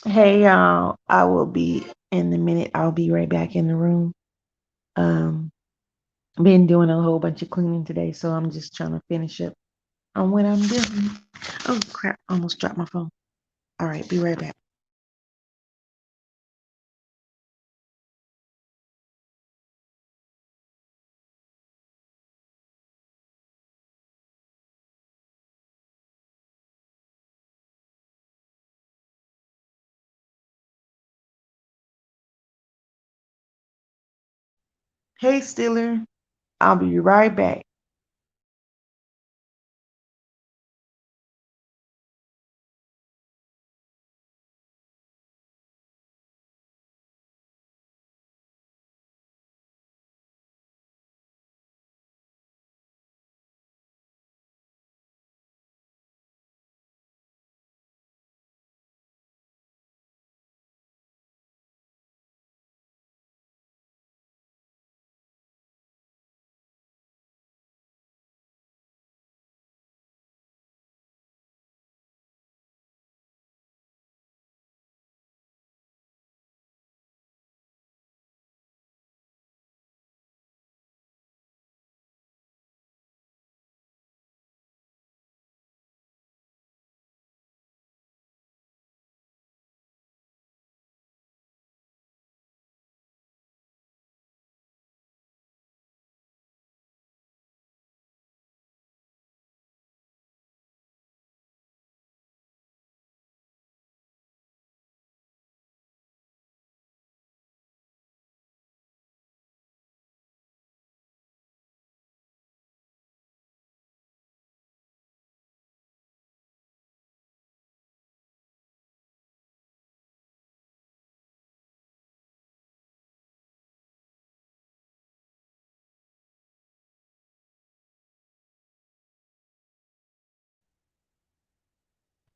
Hey y'all, I will be in a minute. I'll be right back in the room. Um, been doing a whole bunch of cleaning today, so I'm just trying to finish up on what I'm doing. Oh crap, almost dropped my phone. All right, be right back. Hey Stiller, I'll be right back.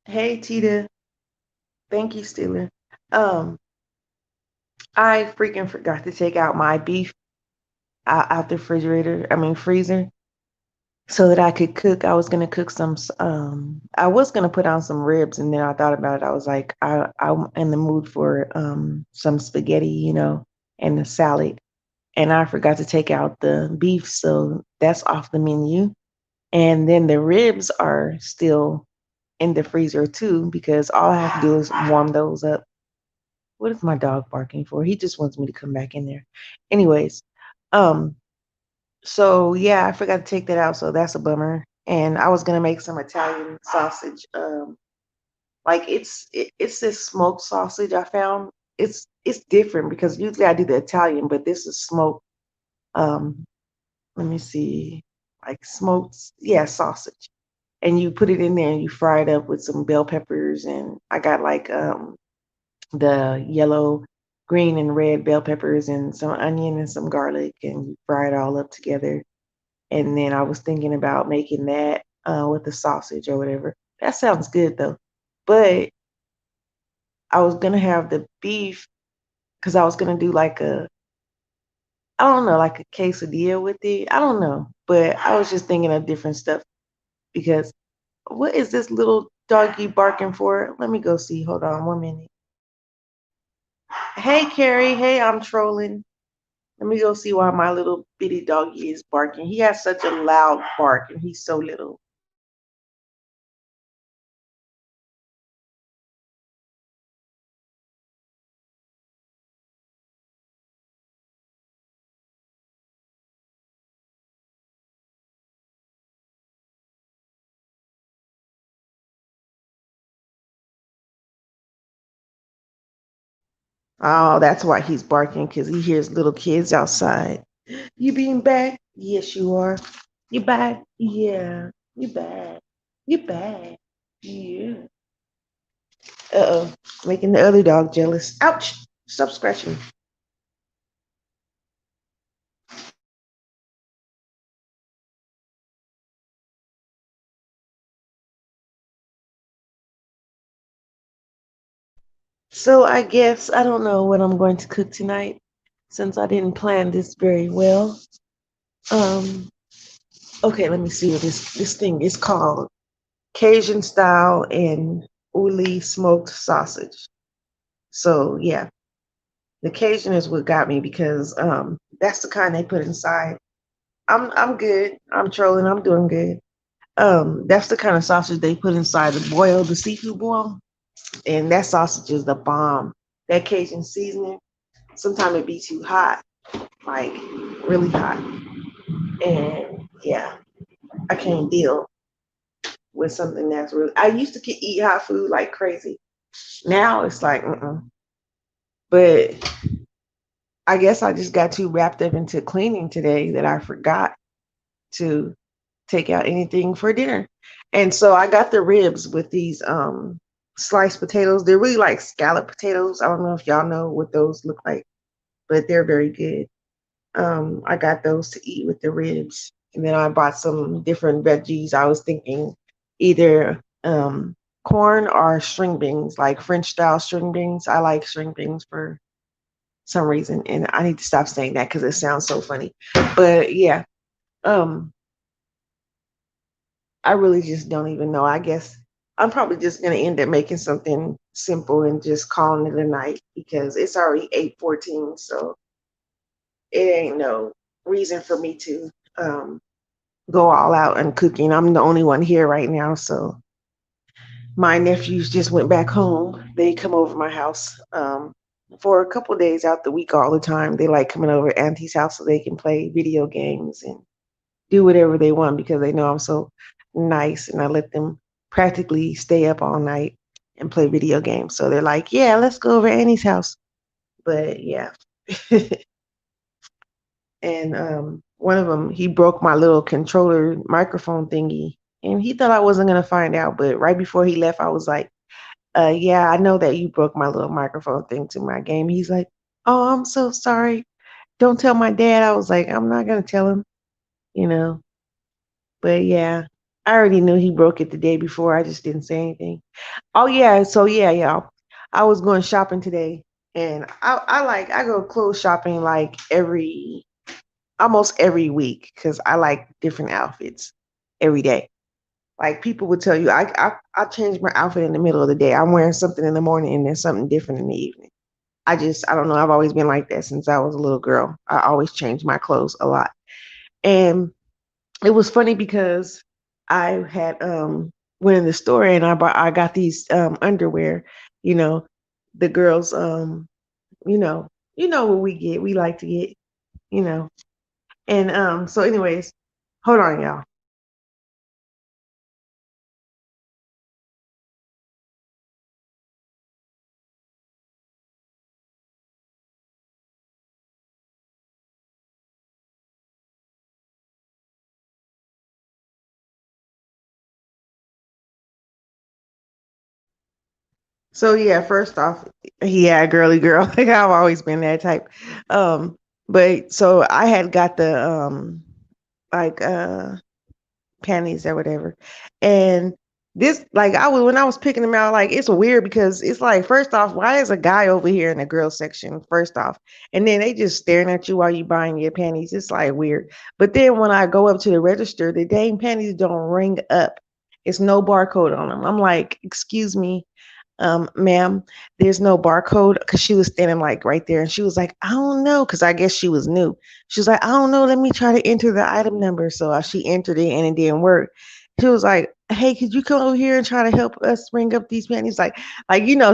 Hey Tita, thank you, Stiller. Um, I freaking forgot to take out my beef out the refrigerator. I mean freezer, so that I could cook. I was gonna cook some. I was gonna put on some ribs, and then I thought about it. I was like, I'm in the mood for some spaghetti, and a salad. And I forgot to take out the beef, so that's off the menu. And then the ribs are still in the freezer too, because all I have to do is warm those up. What is my dog barking for? He just wants me to come back in there. Anyways, um, so yeah, I forgot to take that out, so that's a bummer. And I was gonna make some Italian sausage. Like it's this smoked sausage I found. It's different because usually I do the Italian, but this is smoked. Um, let me see, like smoked, yeah, sausage. And you put it in there and you fry it up with some bell peppers, and I got like the yellow, green, and red bell peppers and some onion and some garlic, and you fry it all up together. And then I was thinking about making that with the sausage or whatever. That sounds good though. But I was gonna have the beef because I was gonna do like I don't know, like a quesadilla with it. I don't know, but I was just thinking of different stuff because what is this little doggy barking for? Let me go see. Hold on 1 minute. Hey Carrie, hey, I'm trolling. Let me go see why my little bitty doggy is barking. He has such a loud bark and he's so little. Oh, that's why he's barking because he hears little kids outside. You being back? Yes, you are. You back? Yeah. You back? You back? Yeah. Uh-oh. Making the other dog jealous. Ouch! Stop scratching. So I guess I don't know what I'm going to cook tonight since I didn't plan this very well. Um, okay, let me see what this thing is called. Cajun style and Uli smoked sausage. So yeah, the Cajun is what got me because that's the kind they put inside. I'm good. I'm trolling. I'm doing good. That's the kind of sausage they put inside the seafood boil, and that sausage is the bomb. That Cajun seasoning, sometimes it be too hot, like really hot, and yeah, I can't deal with something that's really. I used to eat hot food like crazy. Now it's like, but I guess I just got too wrapped up into cleaning today that I forgot to take out anything for dinner. And so I got the ribs with these sliced potatoes. They're really like scallop potatoes. I don't know if y'all know what those look like, but they're very good. I got those to eat with the ribs. And then I bought some different veggies. I was thinking either corn or string beans, like French style string beans. I like string beans for some reason, and I need to stop saying that because it sounds so funny. But yeah, um, I really just don't even know. I guess I'm probably just gonna end up making something simple and just calling it a night because it's already 8:14, so it ain't no reason for me to um go all out and cooking. I'm the only one here right now, so my nephews just went back home. They come over my house for a couple days out the week all the time. They like coming over to Auntie's house so they can play video games and do whatever they want because they know I'm so nice and I let them practically stay up all night and play video games. So they're like, yeah, let's go over to Annie's house. But yeah. And one of them, he broke my little controller microphone thingy. And he thought I wasn't going to find out. But right before he left, I was like, yeah, I know that you broke my little microphone thing to my game. He's like, oh, I'm so sorry. Don't tell my dad. I was like, I'm not going to tell him, you know. But yeah, I already knew he broke it the day before. I just didn't say anything. Oh yeah, so yeah, y'all. I was going shopping today, and I go clothes shopping like almost every week because I like different outfits every day. Like people would tell you, I change my outfit in the middle of the day. I'm wearing something in the morning and then something different in the evening. I don't know. I've always been like that since I was a little girl. I always change my clothes a lot, and it was funny because I had went in the store and I got these underwear, you know, the girls you know, what we get. We like to get, you know. And so anyways, hold on y'all. So yeah, first off, yeah, girly girl. Like I've always been that type. Um but so I had got the like panties or whatever. And this, like, I was when I was picking them out, like it's weird because it's like, first off, why is a guy over here in the girl section? First off, and then they just staring at you while you buying your panties. It's like weird. But then when I go up to the register, the dang panties don't ring up. It's no barcode on them. I'm like, excuse me, ma'am, there's no barcode because she was standing like right there and she was like, I don't know, because I guess she was new. She was like, I don't know, let me try to enter the item number. So she entered it and it didn't work. She was like, hey, could you come over here and try to help us ring up these panties? Like,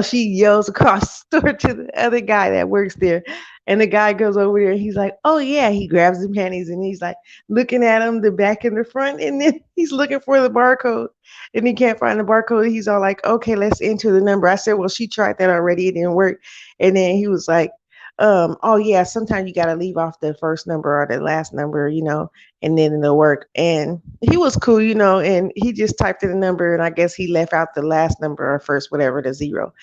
she yells across the store to the other guy that works there. And the guy goes over there and he's like, oh yeah, he grabs the panties and he's like looking at them, the back and the front, and then he's looking for the barcode and he can't find the barcode. He's all like, okay, let's enter the number. I said, well, she tried that already. It didn't work. And then he was like, oh yeah, sometimes you got to leave off the first number or the last number, and then it'll work. And he was cool, and he just typed in the number and I guess he left out the last number or first, whatever, the zero.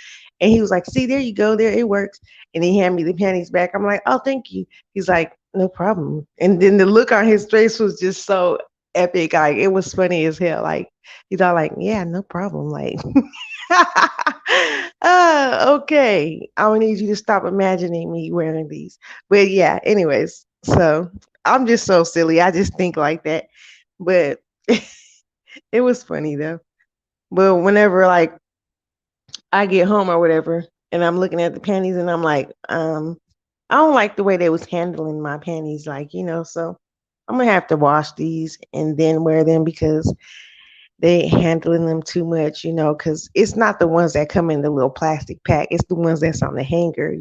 And he was like, see, there you go. There it works. And he handed me the panties back. I'm like, oh, thank you. He's like, no problem. And then the look on his face was just so epic. Like it was funny as hell. Like he's all like, yeah, no problem. Like, okay. I don't need you to stop imagining me wearing these. But yeah, anyways, so I'm just so silly. I just think like that. But it was funny though. But whenever like I get home or whatever, and I'm looking at the panties, and I'm like, I don't like the way they was handling my panties, like, so I'm gonna have to wash these and then wear them because they handling them too much, because it's not the ones that come in the little plastic pack. It's the ones that's on the hanger.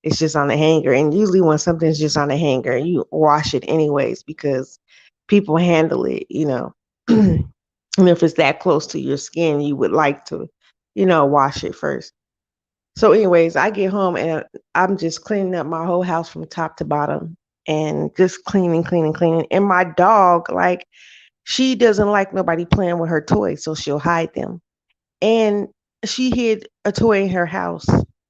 It's just on the hanger. And usually when something's just on the hanger, you wash it anyways because people handle it. And if it's that close to your skin, you would like to, wash it first. So, anyways, I get home and I'm just cleaning up my whole house from top to bottom and just cleaning, cleaning, cleaning. And my dog, like, she doesn't like nobody playing with her toys, so she'll hide them. And she hid a toy in her house.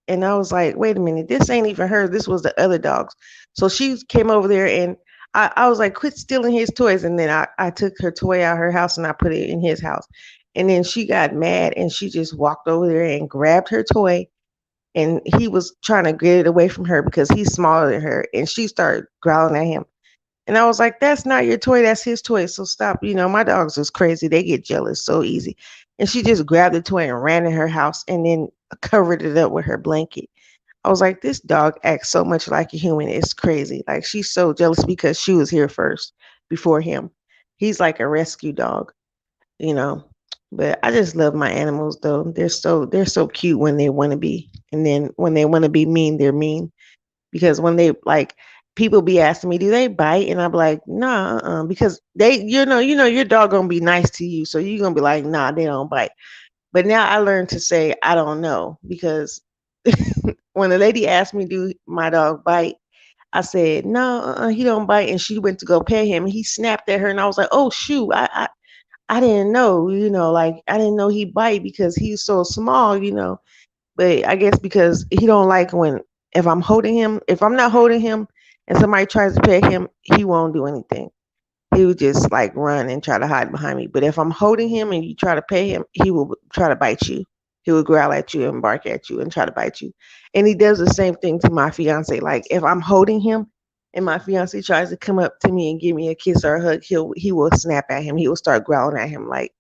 And I was like, wait a minute, this ain't even her. This was the other dog's. So she came over there and I was like, quit stealing his toys. And then I took her toy out of her house and I put it in his house. And then she got mad and she just walked over there and grabbed her toy and he was trying to get it away from her because he's smaller than her. And she started growling at him. And I was like, that's not your toy, that's his toy. So stop. My dogs is crazy. They get jealous so easy. And she just grabbed the toy and ran in her house and then covered it up with her blanket. I was like, this dog acts so much like a human. It's crazy. Like she's so jealous because she was here first before him. He's like a rescue dog, you know. But I just love my animals though. They're so cute when they want to be. And then when they want to be mean, they're mean because when they like people be asking me, do they bite? And I'm like, nah, because they, your dog gonna be nice to you, so you're gonna be like, nah, they don't bite. But now I learned to say I don't know because when the lady asked me, do my dog bite? I said, no, he don't bite. And she went to go pet him. And he snapped at her, and I was like, oh shoot, I didn't know, like I didn't know he bite because he's so small. But I guess because he don't like when if I'm holding him, if I'm not holding him and somebody tries to pet him, he won't do anything. He would just like run and try to hide behind me. But if I'm holding him and you try to pet him, he will try to bite you. He will growl at you and bark at you and try to bite you. And he does the same thing to my fiance. Like if I'm holding him and my fiance tries to come up to me and give me a kiss or a hug, he will snap at him. He will start growling at him like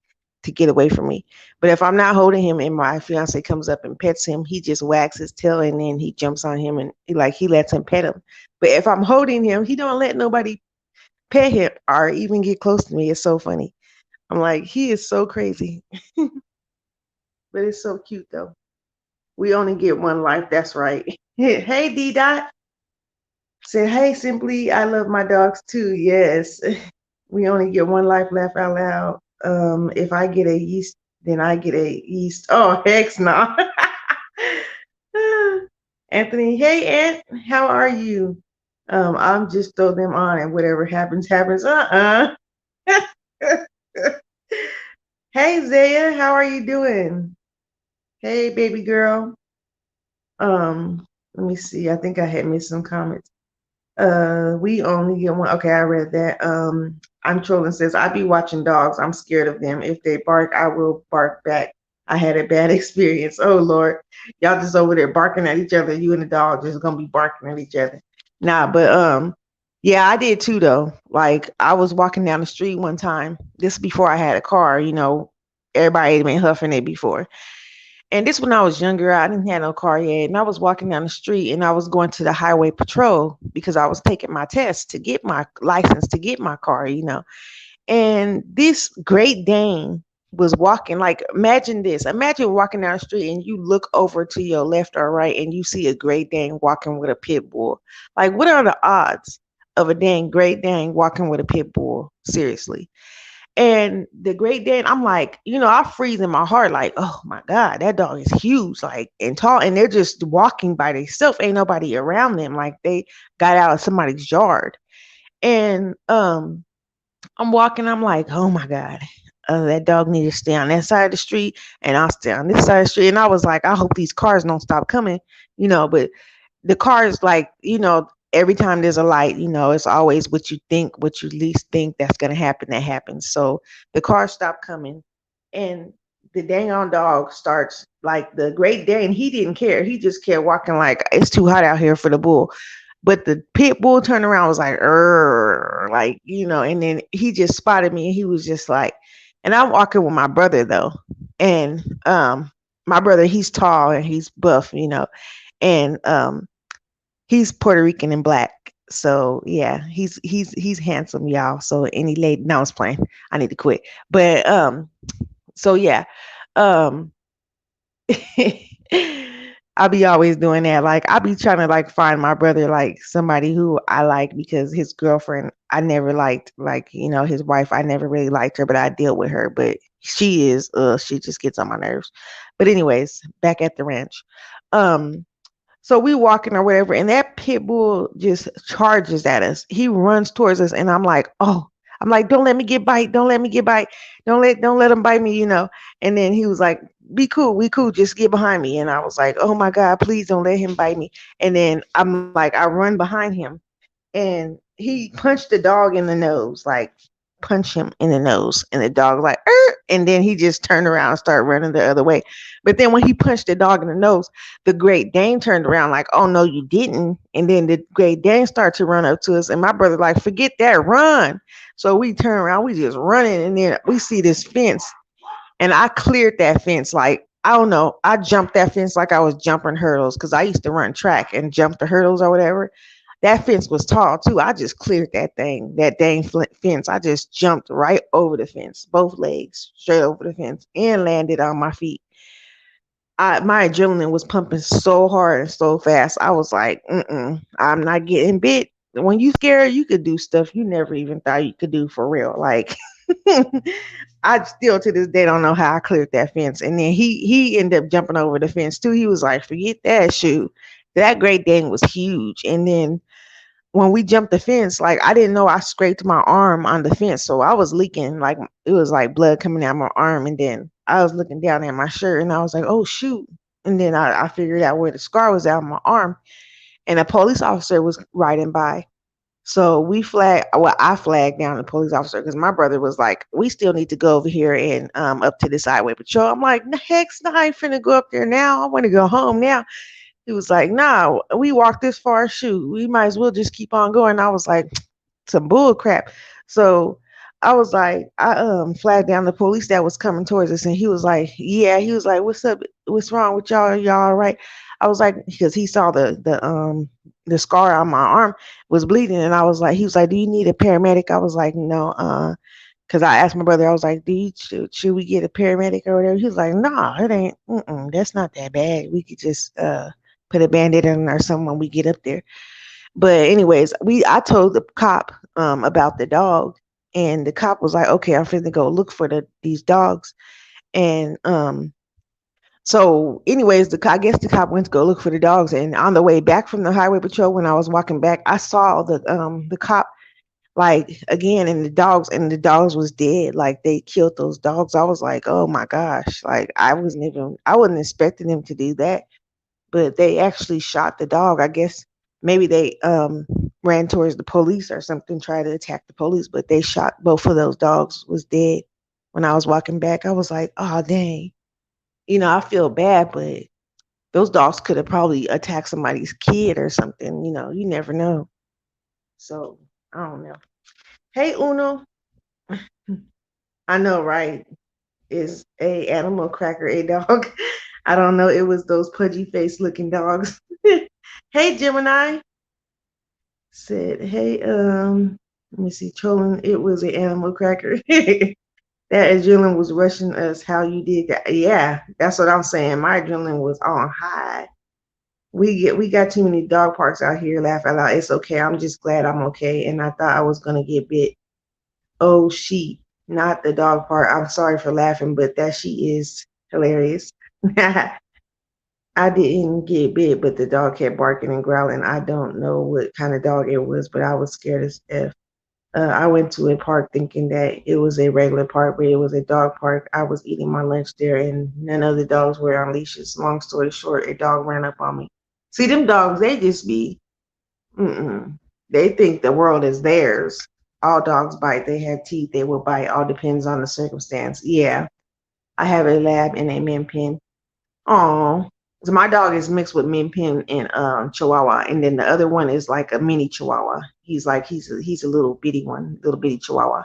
to get away from me. But if I'm not holding him and my fiance comes up and pets him, he just wags his tail and then he jumps on him and he lets him pet him. But if I'm holding him, he don't let nobody pet him or even get close to me. It's so funny. I'm like, he is so crazy. But it's so cute though. We only get one life. That's right. Hey, D Dot. Said, hey, simply, I love my dogs too. Yes. We only get one life, laugh out loud. If I get a yeast, then I get a yeast. Oh, heck no. Anthony, hey, Aunt, how are you? I'm just throw them on and whatever happens, happens. Hey, Zaya, how are you doing? Hey, baby girl. Let me see. I think I had missed some comments. We only get one. Okay, I read that. I'm trolling says I be watching dogs. I'm scared of them. If they bark, I will bark back. I had a bad experience. Oh Lord, y'all just over there barking at each other. You and the dog just gonna be barking at each other. Nah, but yeah, I did too though. Like I was walking down the street one time. This before I had a car. Everybody had been huffing it before. And this when I was younger, I didn't have no car yet. And I was walking down the street and I was going to the highway patrol because I was taking my test to get my license to get my car. And this Great Dane was walking, like, imagine this. Imagine walking down the street and you look over to your left or right and you see a Great Dane walking with a pit bull. Like, what are the odds of a dang Great Dane walking with a pit bull? Seriously. And the Great Dane, I'm like, I freeze in my heart, like, oh my God, that dog is huge, like, and tall, and they're just walking by themselves. Ain't nobody around them. Like they got out of somebody's yard. And I'm walking, I'm like, oh my God. That dog needs to stay on that side of the street and I'll stay on this side of the street. And I was like, I hope these cars don't stop coming, but the cars, like, every time there's a light, it's always what you think, what you least think that's going to happen, that happens. So the cars stop coming and the dang on dog starts, like the Great Dane, he didn't care. He just kept walking like it's too hot out here for the bull. But the pit bull turned around, was like, like, and then he just spotted me and he was just like, and I'm walking with my brother though. And My brother, he's tall and he's buff, and he's Puerto Rican and black. So yeah, he's handsome, y'all. So any lady, no, I was playing. I need to quit. But so yeah, um, I'll be always doing that. Like I'll be trying to like find my brother like somebody who I like because his girlfriend I never liked. Like his wife I never really liked her, but I deal with her. But she just gets on my nerves. But anyways, back at the ranch. Um, so we walking or whatever, and that pit bull just charges at us. He runs towards us, and I'm like, oh, I'm like, don't let me get bite, don't let me get bite, don't let him bite me. And then he was like, be cool, we cool, just get behind me. And I was like, oh my God, please don't let him bite me. And then I'm like, I run behind him, and he punched the dog in the nose, like punch him in the nose, and the dog like, and then he just turned around and started running the other way. But then when he punched the dog in the nose, the Great Dane turned around like, oh no, you didn't. And then the Great Dane started to run up to us, and my brother like, forget that, run. So we turn around, we just running, and then we see this fence, and I cleared that fence like. I don't know. I jumped that fence like I was jumping hurdles because I used to run track and jump the hurdles or whatever. That fence was tall too. I just cleared that thing, that dang fence. I just jumped right over the fence, both legs straight over the fence, and landed on my feet. My adrenaline was pumping so hard and so fast. I was like, I'm not getting bit. When you scared, you could do stuff you never even thought you could do for real. Like, I still to this day don't know how I cleared that fence. And then he ended up jumping over the fence too. He was like, forget that shoot. That Great Dane was huge. And then when we jumped the fence, like I didn't know I scraped my arm on the fence, so I was leaking, like it was like blood coming out my arm, and then I was looking down at my shirt, and I was like, "Oh shoot!" And then I figured out where the scar was out on my arm, and a police officer was riding by. So I flagged down the police officer because my brother was like, "We still need to go over here and up to this highway patrol." I'm like, "Heck, no, I ain't finna go up there now. I want to go home now." He was like, "Nah, we walked this far, shoot, we might as well just keep on going." I was like, some bull crap. So I was like, I flagged down the police that was coming towards us, and he was like, yeah, he was like, what's up? What's wrong with y'all? Y'all all right? I was like, because he saw the scar on my arm was bleeding, and I was like, he was like, do you need a paramedic? I was like, no, because I asked my brother, I was like, should we get a paramedic or whatever? He was like, nah, it ain't, that's not that bad. We could just put a band-aid on or something when we get up there. But anyways, I told the cop about the dog, and the cop was like, "Okay, I'm finna go look for these dogs." And so anyways, I guess the cop went to go look for the dogs, and on the way back from the highway patrol, when I was walking back, I saw the cop like again, and the dogs was dead. Like they killed those dogs. I was like, "Oh my gosh!" Like I wasn't expecting them to do that, but they actually shot the dog. I guess maybe they ran towards the police or something, tried to attack the police, but they shot both of those dogs was dead. When I was walking back, I was like, oh dang. I feel bad, but those dogs could have probably attacked somebody's kid or something, you never know. So I don't know. Hey Uno. I know, right? Is a animal cracker a dog? I don't know. It was those pudgy face looking dogs. Hey Gemini. Said, hey, let me see, trolling. It was an animal cracker. That adrenaline was rushing us. How you did that? Yeah, that's what I'm saying. My adrenaline was on high. We got too many dog parks out here. Laugh out loud. It's okay. I'm just glad I'm okay. And I thought I was gonna get bit. Oh, she, not the dog part. I'm sorry for laughing, but that she is hilarious. I didn't get bit, but the dog kept barking and growling. I don't know what kind of dog it was, but I was scared as f. I went to a park thinking that it was a regular park, but it was a dog park. I was eating my lunch there, and none of the dogs were on leashes. Long story short, a dog ran up on me. See, them dogs, they just be, they think the world is theirs. All dogs bite. They have teeth. They will bite. All depends on the circumstance. Yeah, I have a lab and a min pin. Oh, so my dog is mixed with Min Pin and Chihuahua, and then the other one is like a mini Chihuahua. He's a little bitty one, little bitty Chihuahua.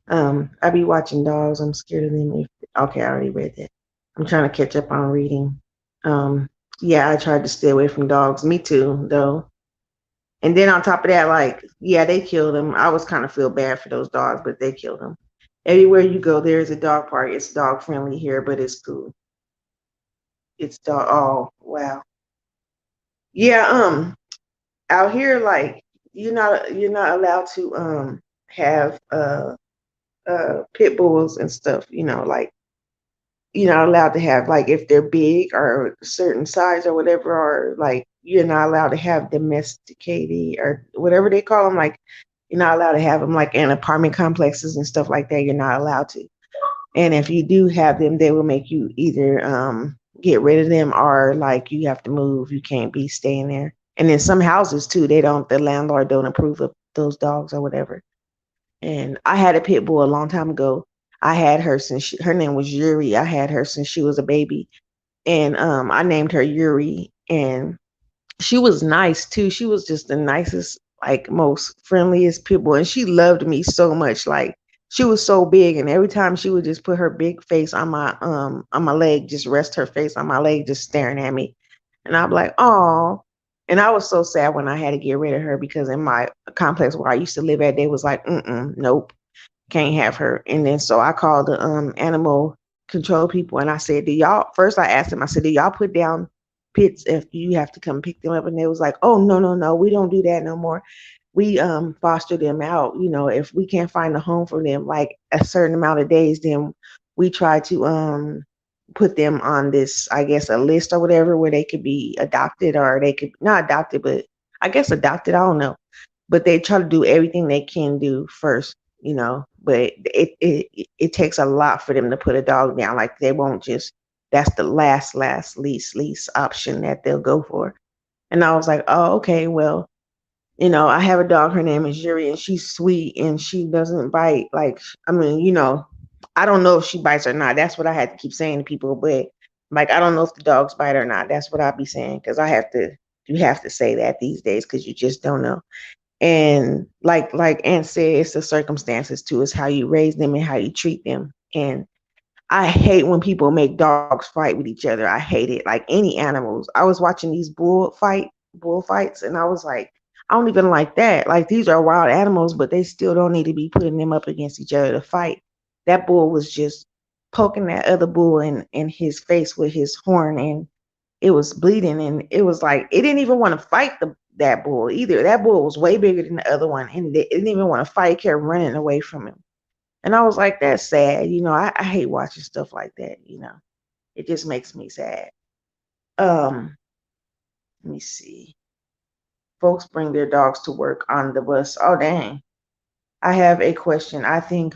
I be watching dogs. I'm scared of them. Okay, I already read that. I'm trying to catch up on reading. Um, yeah, I tried to stay away from dogs. Me too, though. And then on top of that, like, yeah, they killed them. I was kind of feel bad for those dogs, but they killed them. Everywhere you go, there is a dog park. It's dog friendly here, but it's cool. It's dog. Oh, wow. Yeah. Out here, like, you're not allowed to have pit bulls and stuff. Like, you're not allowed to have, like, if they're big or a certain size or whatever, or like you're not allowed to have domesticated or whatever they call them. Like, you're not allowed to have them like in apartment complexes and stuff like that. You're not allowed to. And if you do have them, they will make you either get rid of them or like you have to move. You can't be staying there. And in some houses too, the landlord don't approve of those dogs or whatever. And I had a pit bull a long time ago. I had her since her name was Yuri. I had her since she was a baby, and I named her Yuri. And she was nice too. She was just the nicest, like most friendliest pit bull, and she loved me so much. Like, she was so big, and every time she would just put her big face on my leg, just rest her face on my leg, just staring at me, and I'm like, oh. And I was so sad when I had to get rid of her because in my complex where I used to live at, they was like, nope, can't have her. And then so I called the animal control people and I said, do y'all first I asked them, I said, do y'all put down pits if you have to come pick them up? And they was like, oh, no, no, no, we don't do that no more. We foster them out. If we can't find a home for them like a certain amount of days, then we try to put them on this, I guess, a list or whatever, where they could be adopted, or they could not adopted, but I guess adopted, I don't know. But they try to do everything they can do first, but it takes a lot for them to put a dog down. Like, they won't just, that's the last least option that they'll go for. And I was like, oh, okay, well, I have a dog, her name is Yuri, and she's sweet and she doesn't bite. Like, I mean, I don't know if she bites or not. That's what I had to keep saying to people. But like, I don't know if the dogs bite or not. That's what I'll be saying, because you have to say that these days, because you just don't know. And like Aunt said, it's the circumstances too. It's how you raise them and how you treat them. And I hate when people make dogs fight with each other. I hate it. Like, any animals. I was watching these bullfights, and I was like, I don't even like that. Like, these are wild animals, but they still don't need to be putting them up against each other to fight. That bull was just poking that other bull in his face with his horn, and it was bleeding, and it was like it didn't even want to fight that bull either. That bull was way bigger than the other one, and it didn't even want to fight. It kept running away from him. And I was like, that's sad. I hate watching stuff like that. It just makes me sad. Um, Let me see. Folks bring their dogs to work on the bus. Oh, dang. I have a question. I think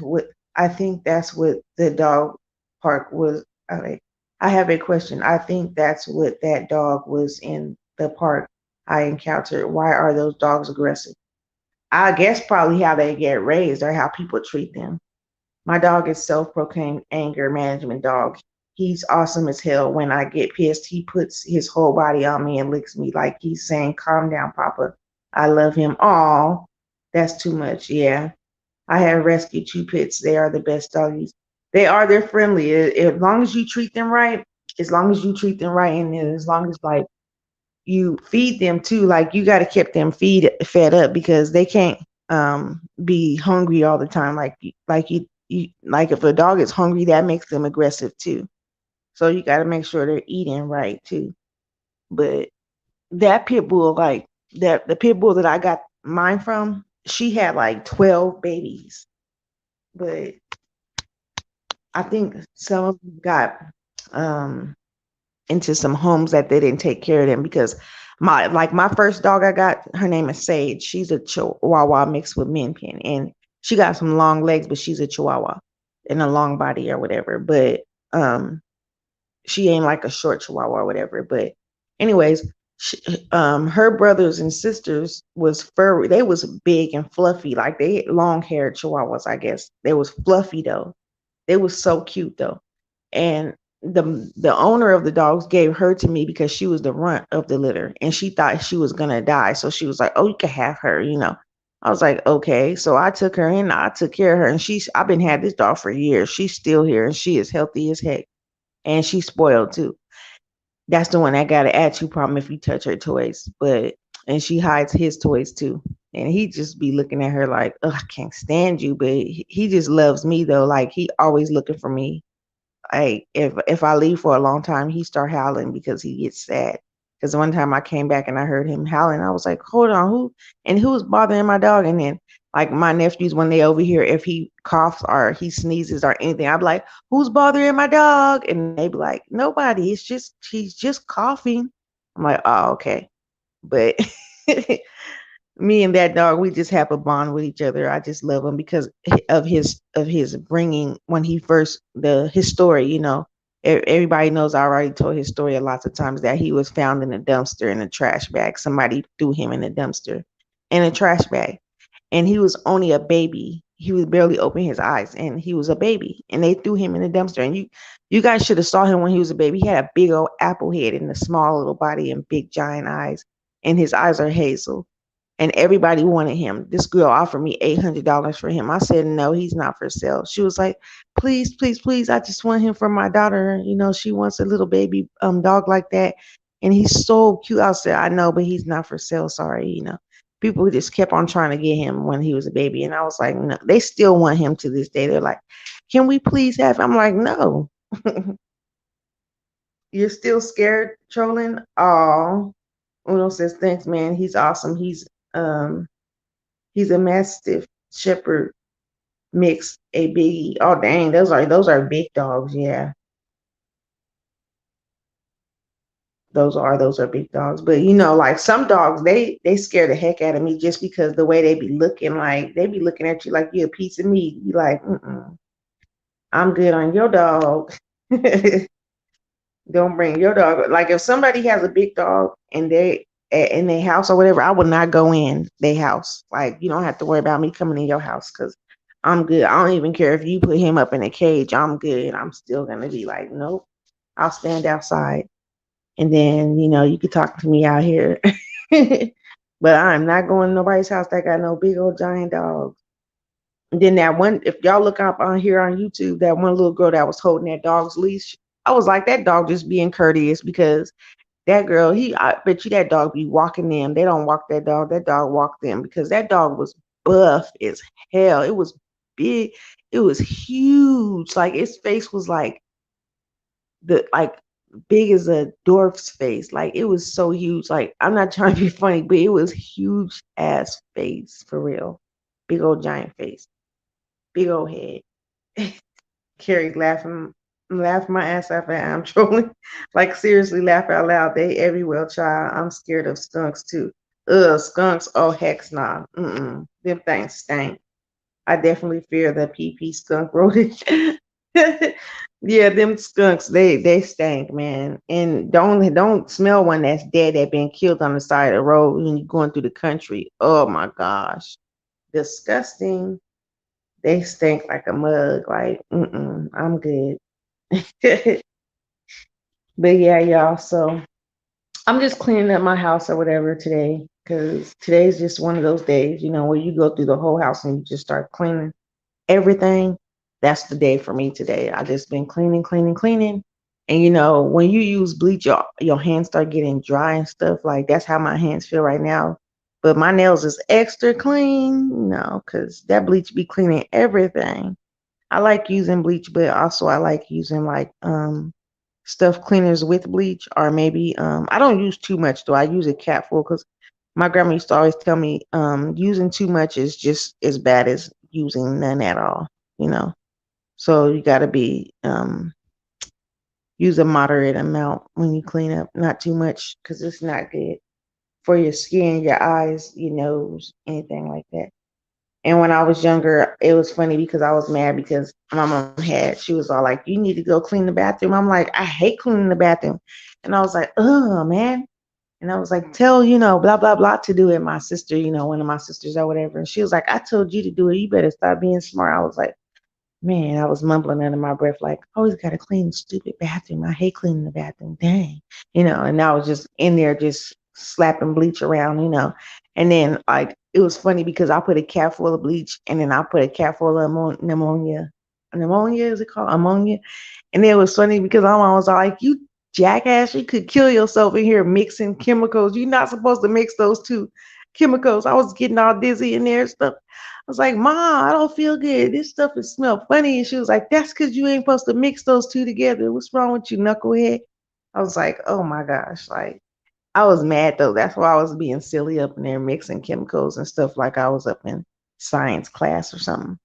that's what the dog park was. Okay. I have a question. I think that's what that dog was in the park I encountered. Why are those dogs aggressive? I guess probably how they get raised or how people treat them. My dog is self-proclaimed anger management dog. He's awesome as hell. When I get pissed, he puts his whole body on me and licks me like he's saying, calm down, Papa. I love him. Aw, that's too much. Yeah. I have rescued two pits. They are the best doggies. They're friendly. As long as you treat them right, and as long as, like, you feed them too, like, you got to keep them fed up, because they can't be hungry all the time. Like if a dog is hungry, that makes them aggressive too. So you got to make sure they're eating right too. But that pit bull, like, the pit bull that I got mine from, she had like 12 babies. But I think some of them got um into some homes that they didn't take care of them, because my first dog I got, her name is Sage. She's a Chihuahua mixed with Min Pin, and she got some long legs, but she's a Chihuahua and a long body or whatever. But she ain't like a short Chihuahua or whatever. But anyways, her brothers and sisters was furry. They was big and fluffy, like they long haired Chihuahuas. I guess they was fluffy though. They was so cute though. And the owner of the dogs gave her to me because she was the runt of the litter, and she thought she was gonna die. So she was like, "Oh, you can have her." I was like, "Okay." So I took her in. I took care of her, and I've been had this dog for years. She's still here, and she is healthy as heck. and she's spoiled too. That's the one that got an attitude problem if you touch her toys. But and she hides his toys too. And he just be looking at her like, "Ugh, I can't stand you." But he just loves me though. Like he always looking for me. Like if I leave for a long time, he start howling because he gets sad. Because one time I came back and I heard him howling, I was like, "Hold on, who's bothering my dog?" And then like my nephews when they over here, if he coughs or he sneezes or anything, I'm like, "Who's bothering my dog?" And they be like, "Nobody. It's just he's just coughing." I'm like, "Oh, okay." But me and that dog, we just have a bond with each other. I just love him because of his bringing when he first his story. Everybody knows I already told his story a lots of times that he was found in a dumpster in a trash bag. Somebody threw him in a dumpster in a trash bag, and he was only a baby. He was barely opening his eyes, and he was a baby, and they threw him in a dumpster. And you guys should have saw him when he was a baby. He had a big old apple head and a small little body and big giant eyes, and his eyes are hazel, and everybody wanted him. This girl offered me $800 for him. I said, no, he's not for sale. She was like, please, please, please. I just want him for my daughter. She wants a little baby dog like that. And he's so cute. I said, I know, but he's not for sale. Sorry. People just kept on trying to get him when he was a baby. And I was like, no, they still want him to this day. They're like, can we please have him? I'm like, no. You're still scared trolling? Oh, Uno says, thanks, man. He's awesome. He's a Mastiff Shepherd mix, a biggie. Oh dang, those are big dogs. Yeah, those are big dogs. But like some dogs, they scare the heck out of me just because the way they be looking. Like they be looking at you like you're a piece of meat. You like, I'm good on your dog. Don't bring your dog. Like if somebody has a big dog and they in their house or whatever, I would not go in their house. Like you don't have to worry about me coming in your house because I'm good. I don't even care if you put him up in a cage. I'm good. I'm still gonna be like, nope. I'll stand outside and then you could talk to me out here. But I'm not going to nobody's house that got no big old giant dog. And then that one, if y'all look up on here on YouTube, that one little girl that was holding that dog's leash, I was like, that dog just being courteous because that girl, I bet you that dog be walking them. They don't walk that dog. That dog walked them because that dog was buff as hell. It was big. It was huge. Like its face was like big as a dwarf's face. Like it was so huge. Like I'm not trying to be funny, but it was huge ass face for real. Big old giant face. Big old head. Carrie laughing my ass off at I'm trolling. Like seriously, laugh out loud. They everywhere, child. I'm scared of skunks too. Ugh, skunks. Oh heck nah. Them things stink. I definitely fear the PP skunk rodent. Yeah, them skunks, they stink, man. And don't smell one that's dead that been killed on the side of the road when you're going through the country. Oh my gosh. Disgusting. They stink like a mug. Like, I'm good. But yeah, y'all. So I'm just cleaning up my house or whatever today because today's just one of those days, where you go through the whole house and you just start cleaning everything. That's the day for me today. I just been cleaning, cleaning, cleaning. And when you use bleach, your hands start getting dry and stuff. Like that's how my hands feel right now. But my nails is extra clean, because that bleach be cleaning everything. I like using bleach, but also I like using like stuff cleaners with bleach, or maybe I don't use too much though. I use a cap full because my grandma used to always tell me using too much is just as bad as using none at all, you know. So you gotta be use a moderate amount when you clean up, not too much because it's not good for your skin, your eyes, your nose, anything like that. And when I was younger, it was funny because I was mad because my mom she was all like, you need to go clean the bathroom. I'm like, I hate cleaning the bathroom. And I was like, oh, man. And I was like, tell, blah, blah, blah to do it. My sister, one of my sisters or whatever. And she was like, I told you to do it. You better stop being smart. I was like, man, I was mumbling under my breath, like, always got to clean the stupid bathroom. I hate cleaning the bathroom. Dang. And I was just in there just slapping bleach around. And then, like, it was funny because I put a cap full of bleach and then I put a cap full of pneumonia. pneumonia, is it called ammonia? And it was funny because my mom was all like, "You jackass, you could kill yourself in here mixing chemicals. You're not supposed to mix those two chemicals." I was getting all dizzy in there and stuff. I was like, "Mom, I don't feel good. This stuff is smell funny." And she was like, "That's because you ain't supposed to mix those two together. What's wrong with you, knucklehead?" I was like, "Oh my gosh!" Like I was mad though. That's why I was being silly up in there mixing chemicals and stuff like I was up in science class or something.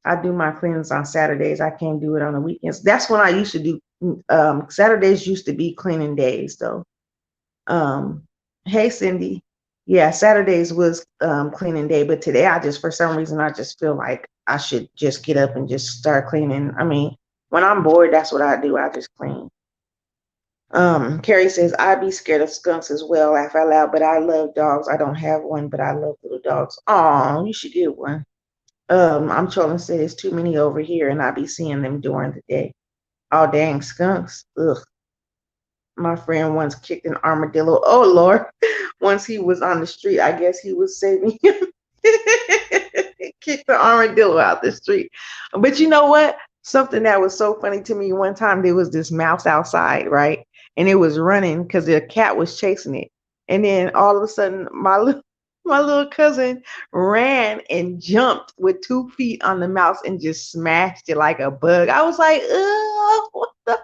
I do my cleanings on Saturdays. I can't do it on the weekends. That's when I used to do. Saturdays used to be cleaning days, though. Hey, Cindy. Yeah, Saturdays was cleaning day, but today I just, for some reason, I just feel like I should just get up and just start cleaning. I mean, when I'm bored, that's what I do. I just clean. Carrie says, I'd be scared of skunks as well, laugh out loud, but I love dogs. I don't have one, but I love little dogs. Oh, you should get one. I'm trolling said there's too many over here and I be seeing them during the day. Oh dang, skunks. Ugh. My friend once kicked an armadillo. Oh Lord. Once he was on the street, I guess he was saving him. Kicked the armadillo out the street. But you know what? Something that was so funny to me one time, there was this mouse outside, right? And it was running because the cat was chasing it. And then all of a sudden, my little cousin ran and jumped with 2 feet on the mouse and just smashed it like a bug. I was like, oh, what the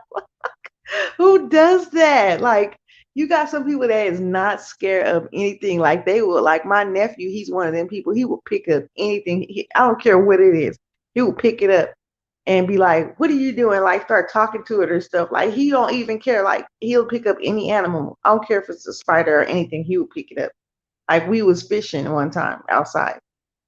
who does that? Like, you got some people that is not scared of anything. Like, they will, like my nephew, he's one of them people. He will pick up anything. I don't care what it is. He will pick it up and be like, "What are you doing?" Like, start talking to it or stuff. Like, he don't even care. Like, he'll pick up any animal. I don't care if it's a spider or anything. He will pick it up. Like, we was fishing one time outside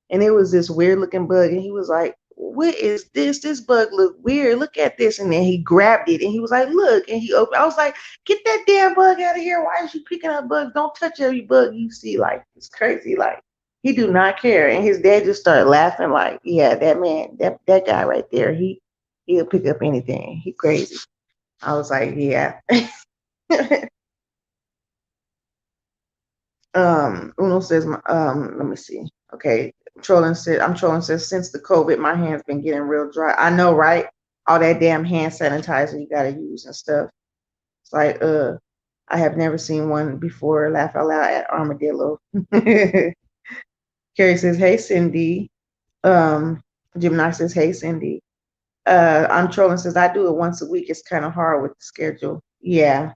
and it was this weird looking bug and he was like, what is this bug look weird, look at this. And then he grabbed it and he was like, look, and he opened. I was like, get that damn bug out of here. Why is you picking up bugs? Don't touch every bug you see. Like, it's crazy. Like, he do not care. And his dad just started laughing like, yeah, that man, that guy right there, he'll pick up anything. He crazy. I was like, yeah. Uno says, let me see. Okay, I'm trolling says, since the COVID, my hands been getting real dry. I know, right? All that damn hand sanitizer you gotta use and stuff. It's like, I have never seen one before. Laugh out loud at armadillo. Carrie says, hey Cindy. Gemini says, hey Cindy. I'm trolling says, I do it once a week. It's kind of hard with the schedule. Yeah.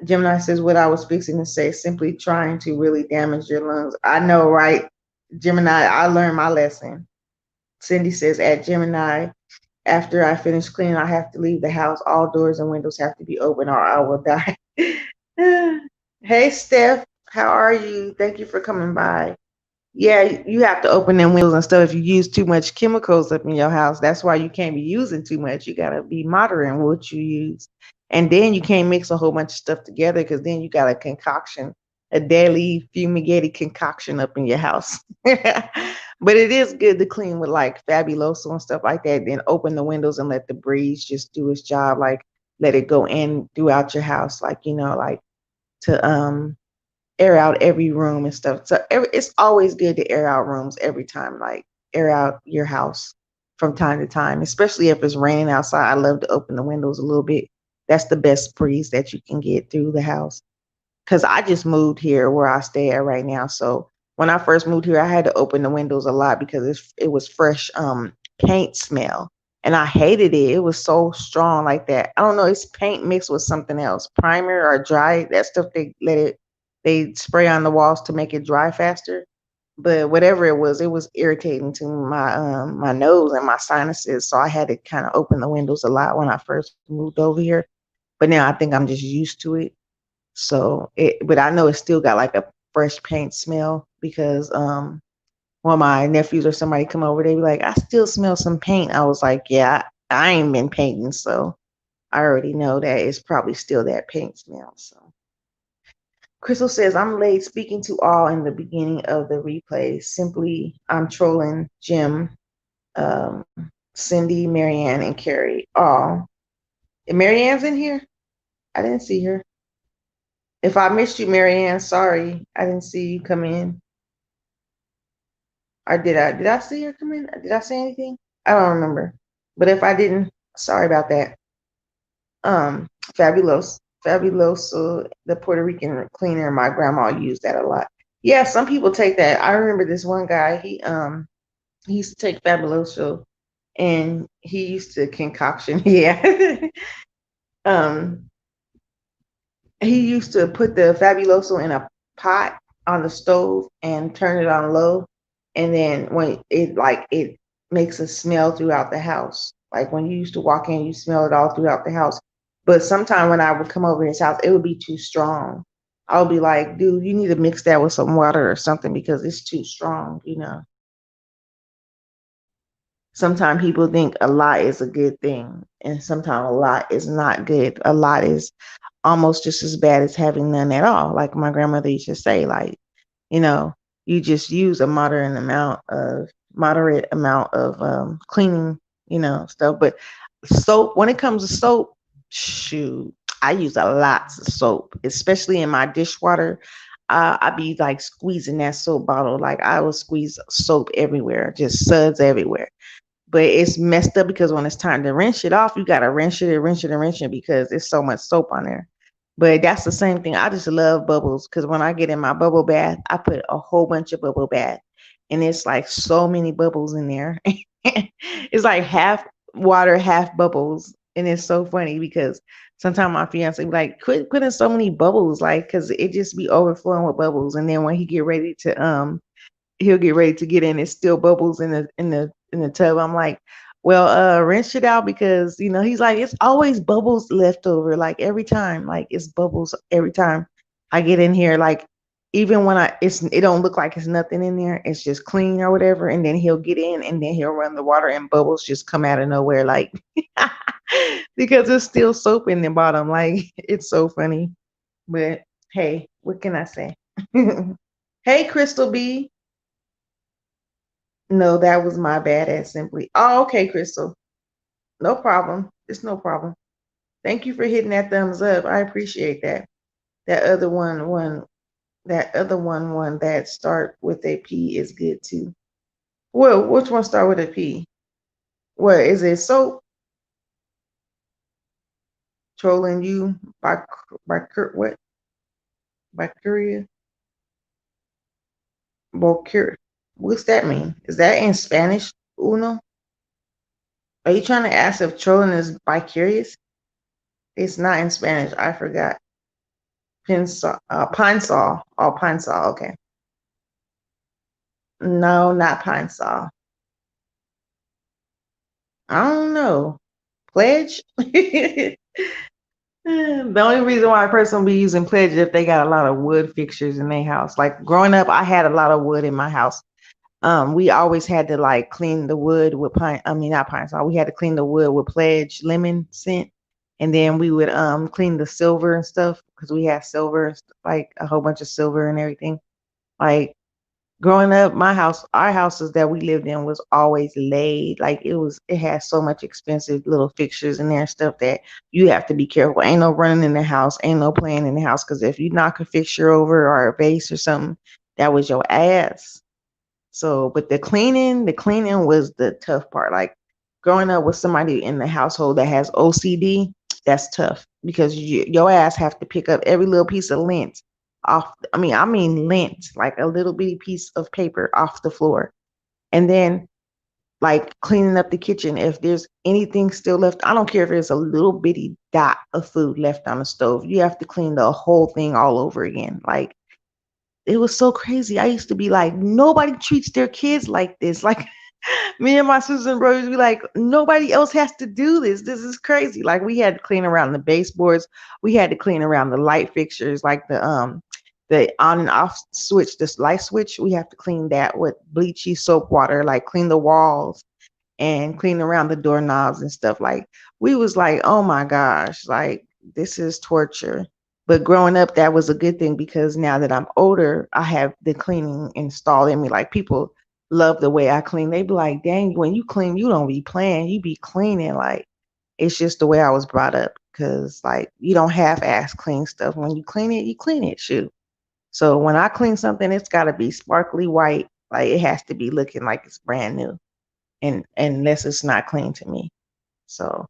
Gemini says, what I was fixing to say, simply trying to really damage your lungs. I know, right? Gemini, I learned my lesson. Cindy says, at Gemini, after I finish cleaning, I have to leave the house. All doors and windows have to be open or I will die. Hey, Steph, how are you? Thank you for coming by. Yeah, you have to open them windows and stuff if you use too much chemicals up in your house. That's why you can't be using too much. You gotta be moderate in what you use. And then you can't mix a whole bunch of stuff together because then you got a concoction, a daily fumigated concoction up in your house. But it is good to clean with like Fabuloso and stuff like that. Then open the windows and let the breeze just do its job. Like let it go in throughout your house. Like, like to air out every room and stuff. So it's always good to air out rooms every time, like air out your house from time to time, especially if it's raining outside. I love to open the windows a little bit. That's the best breeze that you can get through the house. Because I just moved here where I stay at right now. So when I first moved here, I had to open the windows a lot because it was fresh paint smell. And I hated it. It was so strong like that. I don't know. It's paint mixed with something else, primer or dry. That stuff they spray on the walls to make it dry faster. But whatever it was irritating to my nose and my sinuses. So I had to kind of open the windows a lot when I first moved over here. But now I think I'm just used to it. So but I know it still got like a fresh paint smell because when my nephews or somebody come over, they be like, I still smell some paint. I was like, yeah, I ain't been painting, so I already know that it's probably still that paint smell. So Crystal says, I'm late speaking to all in the beginning of the replay. Simply, I'm trolling Jim, um, Cindy, Marianne, and Carrie. Oh, and Marianne's in here? I didn't see her. If I missed you, Marianne, sorry. I didn't see you come in. Or did I see her come in? Did I say anything? I don't remember. But if I didn't, sorry about that. Fabulous. Fabuloso, the Puerto Rican cleaner, my grandma used that a lot. Yeah, some people take that. I remember this one guy, he used to take Fabuloso and he used to concoction. Yeah. um he used to put the Fabuloso in a pot on the stove and turn it on low. And then when it makes a smell throughout the house. Like when you used to walk in, you smell it all throughout the house. But sometime when I would come over his house, it would be too strong. I would be like, dude, you need to mix that with some water or something because it's too strong. Sometimes people think a lot is a good thing, and sometimes a lot is not good. A lot is almost just as bad as having none at all. Like my grandmother used to say, like, you know, you just use a moderate amount of cleaning, stuff. But soap, when it comes to soap, shoot, I use a lot of soap, especially in my dishwater. I be like squeezing that soap bottle, like I will squeeze soap everywhere, just suds everywhere. But it's messed up because when it's time to rinse it off, you gotta rinse it and rinse it and rinse it because there's so much soap on there. But that's the same thing. I just love bubbles because when I get in my bubble bath, I put a whole bunch of bubble bath, and it's like so many bubbles in there. It's like half water, half bubbles, and it's so funny because sometimes my fiance be like, "Quit putting so many bubbles," like because it just be overflowing with bubbles, and then when he get ready to he'll get ready to get in. It's still bubbles in the tub. I'm like, well, rinse it out because he's like, it's always bubbles left over. Like every time, like it's bubbles every time I get in here. Like even when it don't look like it's nothing in there. It's just clean or whatever. And then he'll get in and then he'll run the water and bubbles just come out of nowhere. Like because there's still soap in the bottom. Like it's so funny. But hey, what can I say? Hey, Crystal B. No, that was my bad at Simply. Oh, okay, Crystal. No problem. It's no problem. Thank you for hitting that thumbs up. I appreciate that. That other one that start with a P is good too. Well, which one start with a P? What is it? Soap trolling you by Kurt what? Bacteria? Bocure. What's that mean? Is that in Spanish? Uno? Are you trying to ask if trolling is bicurious? It's not in Spanish. I forgot. Pine Sol. Oh, Pine Sol. Okay. No, not Pine Sol. I don't know. Pledge? The only reason why a person will be using Pledge is if they got a lot of wood fixtures in their house. Like growing up, I had a lot of wood in my house. We always had to like clean the wood with not Pine Sol. We had to clean the wood with Pledge lemon scent. And then we would clean the silver and stuff because we had silver, like a whole bunch of silver and everything. Like growing up, our houses that we lived in was always laid. Like it had so much expensive little fixtures in there and stuff that you have to be careful. Ain't no running in the house, ain't no playing in the house. Cause if you knock a fixture over or a vase or something, that was your ass. So, but the cleaning was the tough part. Like growing up with somebody in the household that has OCD, that's tough because your ass have to pick up every little piece of lint off. I mean lint, like a little bitty piece of paper off the floor, and then like cleaning up the kitchen. If there's anything still left, I don't care if there's a little bitty dot of food left on the stove. You have to clean the whole thing all over again. Like it was so crazy. I used to be like, nobody treats their kids like this. Like me and my sisters and brothers be like, nobody else has to do this. This is crazy. Like we had to clean around the baseboards. We had to clean around the light fixtures, like the on and off switch, this light switch. We have to clean that with bleachy soap water, like clean the walls and clean around the doorknobs and stuff. Like we was like, oh my gosh, like this is torture. But growing up, that was a good thing because now that I'm older, I have the cleaning installed in me. Like people love the way I clean. They be like, dang, when you clean, you don't be playing, you be cleaning. Like it's just the way I was brought up. Cause like you don't half ass clean stuff. When you clean it, shoot. So when I clean something, it's gotta be sparkly white Like it has to be looking like it's brand new, and unless it's not clean to me. So,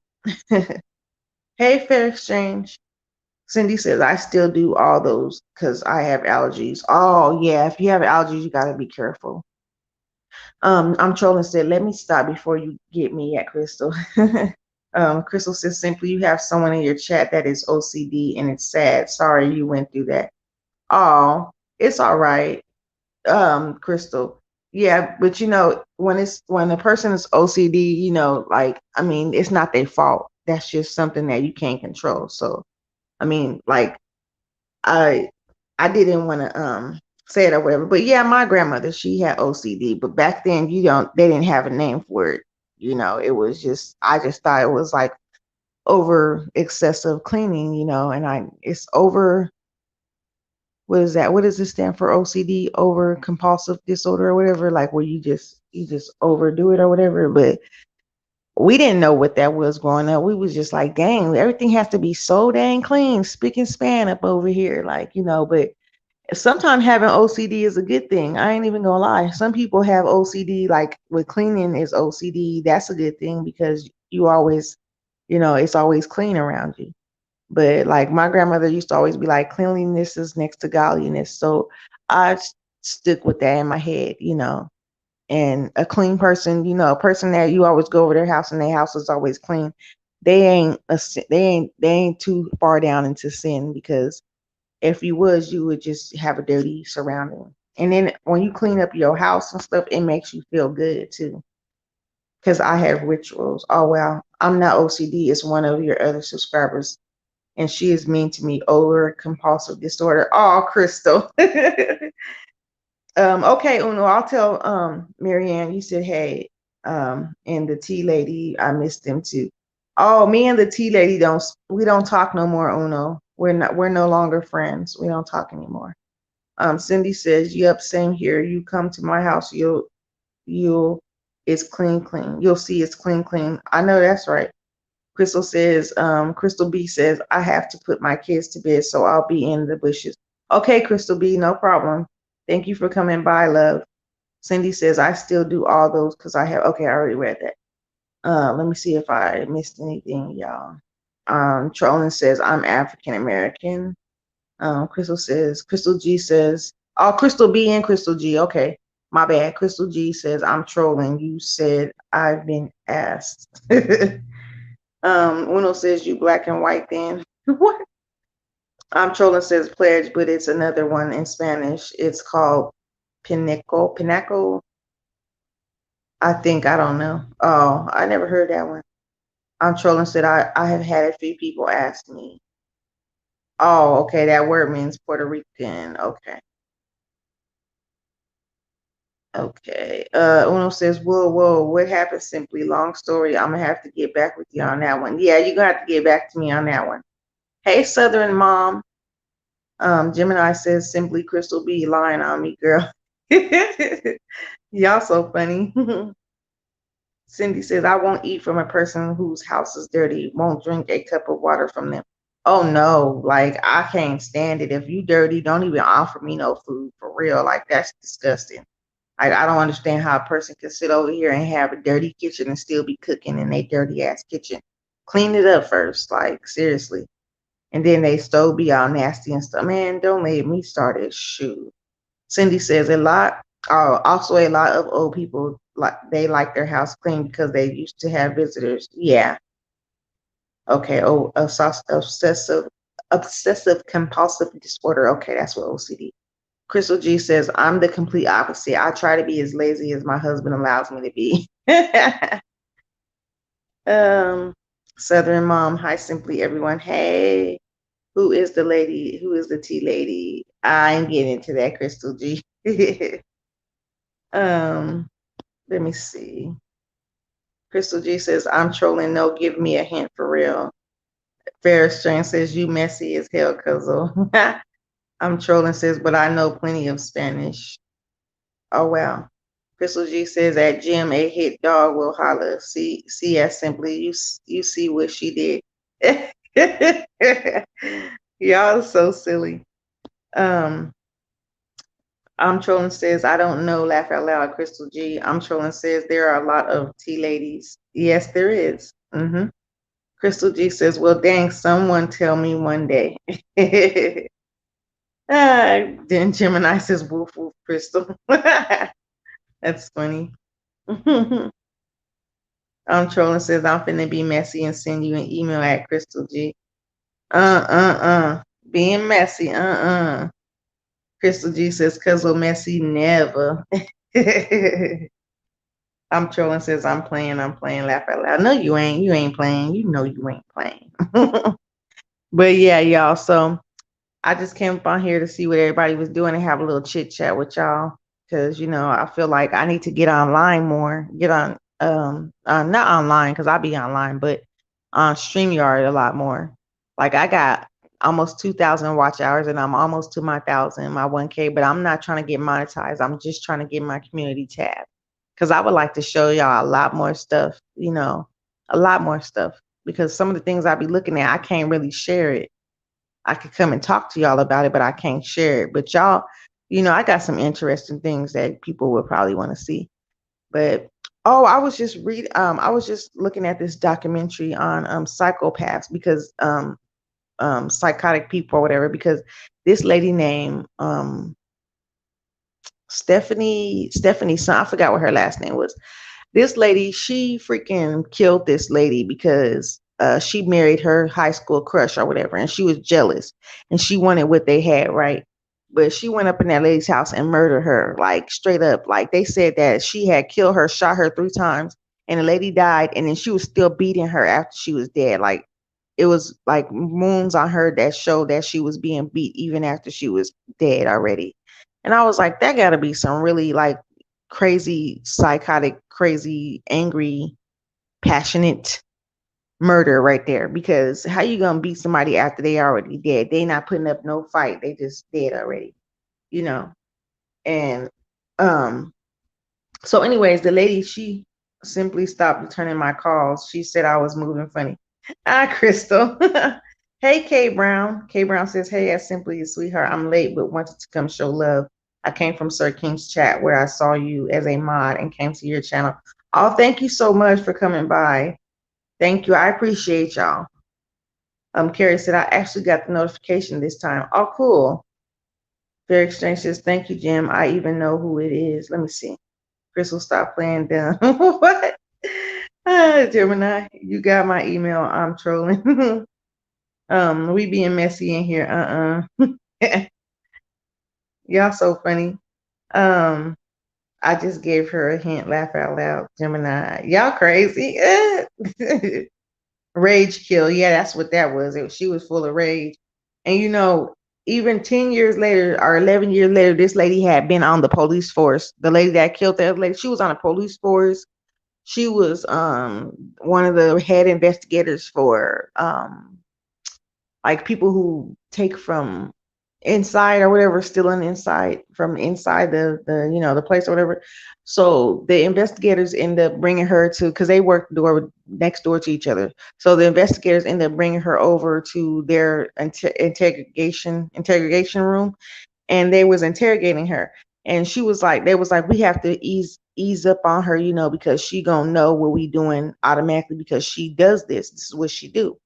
hey, Fair Exchange. Cindy says I still do all those because I have allergies. Oh yeah, if you have allergies, you gotta be careful. I'm trolling. Said, let me stop before you get me at Crystal. Crystal says simply, you have someone in your chat that is OCD, and it's sad. Sorry you went through that. Oh, it's all right. Crystal. Yeah, but when a person is OCD, like I mean, it's not their fault. That's just something that you can't control. So I mean, like I I didn't want to say it or whatever. But yeah, my grandmother, she had OCD, but back then they didn't have a name for it. It was just I just thought it was like over excessive cleaning, and it's over what is that? What does it stand for? OCD, over compulsive disorder or whatever, like where you just overdo it or whatever. But we didn't know what that was growing up. We was just like, dang, everything has to be so dang clean, spick and span up over here. Like, but sometimes having OCD is a good thing. I ain't even gonna lie. Some people have OCD, like with cleaning is OCD. That's a good thing because you always, it's always clean around you. But like my grandmother used to always be like, cleanliness is next to godliness. So I stuck with that in my head. And a clean person, a person that you always go over their house and their house is always clean. They ain't too far down into sin because if you was, you would just have a dirty surrounding. And then when you clean up your house and stuff, it makes you feel good too. Because I have rituals. Oh well, I'm not OCD. It's one of your other subscribers, and she is mean to me. Over compulsive disorder. Oh, Crystal. Okay, Uno. I'll tell Marianne. You said hey. And the tea lady, I missed them too. Oh, me and the tea lady we don't talk no more, Uno. We're no longer friends. We don't talk anymore. Cindy says, yep, same here. You come to my house, you'll it's clean, clean. You'll see it's clean, clean. I know that's right. Crystal B says, I have to put my kids to bed, so I'll be in the bushes. Okay, Crystal B, no problem. Thank you for coming by, love. Cindy says, I still do all those because okay, I already read that. Let me see if I missed anything, y'all. Trolling says, I'm African American. Crystal G says, oh, Crystal B and Crystal G. Okay, my bad. Crystal G says, I'm trolling. You said I've been asked. Uno says, you black and white then. What? I'm trolling says pledge, but it's another one in Spanish. It's called Pinaco. Pinaco, I think. I don't know. Oh, I never heard that one. I'm trolling said, I have had a few people ask me. Oh, okay. That word means Puerto Rican. Okay. Okay. Uno says, whoa, whoa, what happened simply? Long story. I'm gonna have to get back with you on that one. Yeah, you're gonna have to get back to me on that one. Hey, Southern Mom. Gemini says simply Crystal B lying on me, girl. Y'all so funny. Cindy says, I won't eat from a person whose house is dirty, won't drink a cup of water from them. Oh no, like I can't stand it. If you dirty, don't even offer me no food for real. Like that's disgusting. I don't understand how a person can sit over here and have a dirty kitchen and still be cooking in a dirty ass kitchen. Clean it up first, like seriously. And then they still be all nasty and stuff. Man, don't let me start it. Shoot. Cindy says also a lot of old people they like their house clean because they used to have visitors. Yeah. Okay. Oh, obsessive compulsive disorder. Okay, that's what OCD. Crystal G says, I'm the complete opposite. I try to be as lazy as my husband allows me to be. um, Southern Mom, hi, simply everyone. Hey, who is the lady? Who is the tea lady? I ain't getting into that, Crystal G. um, Let me see. Crystal G says, I'm trolling. No, give me a hint for real. Ferris Strain says, you messy as hell, Cuzzle. I'm trolling, says, but I know plenty of Spanish. Oh, wow. Crystal G says at gym a hit dog will holler. See as simply you see what she did. Y'all are so silly. Um, I'm trolling says, I don't know, laugh out loud, Crystal G. I'm trolling says, there are a lot of tea ladies. Yes, there is. Crystal G says, well, dang, someone tell me one day. Then Gemini says, woof, woof, Crystal. That's funny. I'm trolling says, I'm finna be messy and send you an email at Crystal G. Being messy, Crystal G says, cause we're messy, never. I'm trolling says, I'm playing, laugh out loud. No, you ain't playing. You know you ain't playing. But yeah, y'all. So I just came up on here to see what everybody was doing and have a little chit chat with y'all. Cause I feel like I need to get online more. Get on not online because I'll be online, but on StreamYard a lot more. Like I got almost 2,000 watch hours and I'm almost to my 1,000, my 1K, but I'm not trying to get monetized. I'm just trying to get my community tab. Cause I would like to show y'all a lot more stuff, a lot more stuff. Because some of the things I be looking at, I can't really share it. I could come and talk to y'all about it, but I can't share it. But y'all, I got some interesting things that people would probably want to see. But I was just I was just looking at this documentary on psychopaths because psychotic people or whatever, because this lady named Stephanie son, I forgot what her last name was. This lady, she freaking killed this lady because she married her high school crush or whatever, and she was jealous and she wanted what they had, right? But she went up in that lady's house and murdered her, like straight up. Like they said that she had killed her, shot her 3 times, and the lady died, and then she was still beating her after she was dead. Like it was like wounds on her that showed that she was being beat even after she was dead already. And I was like, that gotta be some really like crazy, psychotic, crazy, angry, passionate murder right there. Because how you gonna beat somebody after they already dead? They not putting up no fight. They just dead already, you know. And so anyways, the lady, she simply stopped returning my calls. She said I was moving funny. Crystal. Hey, K Brown. K Brown says, hey, as simply as sweetheart, I'm late, but wanted to come show love. I came from Sir King's chat where I saw you as a mod and came to your channel. Oh, thank you so much for coming by. Thank you. I appreciate y'all. Carrie said, I actually got the notification this time. Oh, cool. Fair Exchange says, thank you, Jim. I even know who it is. Let me see. Crystal, stop playing dumb. What? Gemini, you got my email. I'm trolling. We being messy in here. Y'all so funny. I just gave her a hint. Laugh out loud, Gemini. Y'all crazy. Rage kill. Yeah, that's what that was. She was full of rage. And even 10 years later or 11 years later, this lady had been on the police force. The lady that killed that lady, she was on a police force. She was one of the head investigators for like people who take from inside or whatever, stealing inside from inside the place or whatever. So the investigators end up bringing her to, because they work next door to each other. So the investigators end up bringing her over to their interrogation room, and they was interrogating her. And she was like, they was like, we have to ease up on her, because she gonna know what we doing automatically because she does this. This is what she do.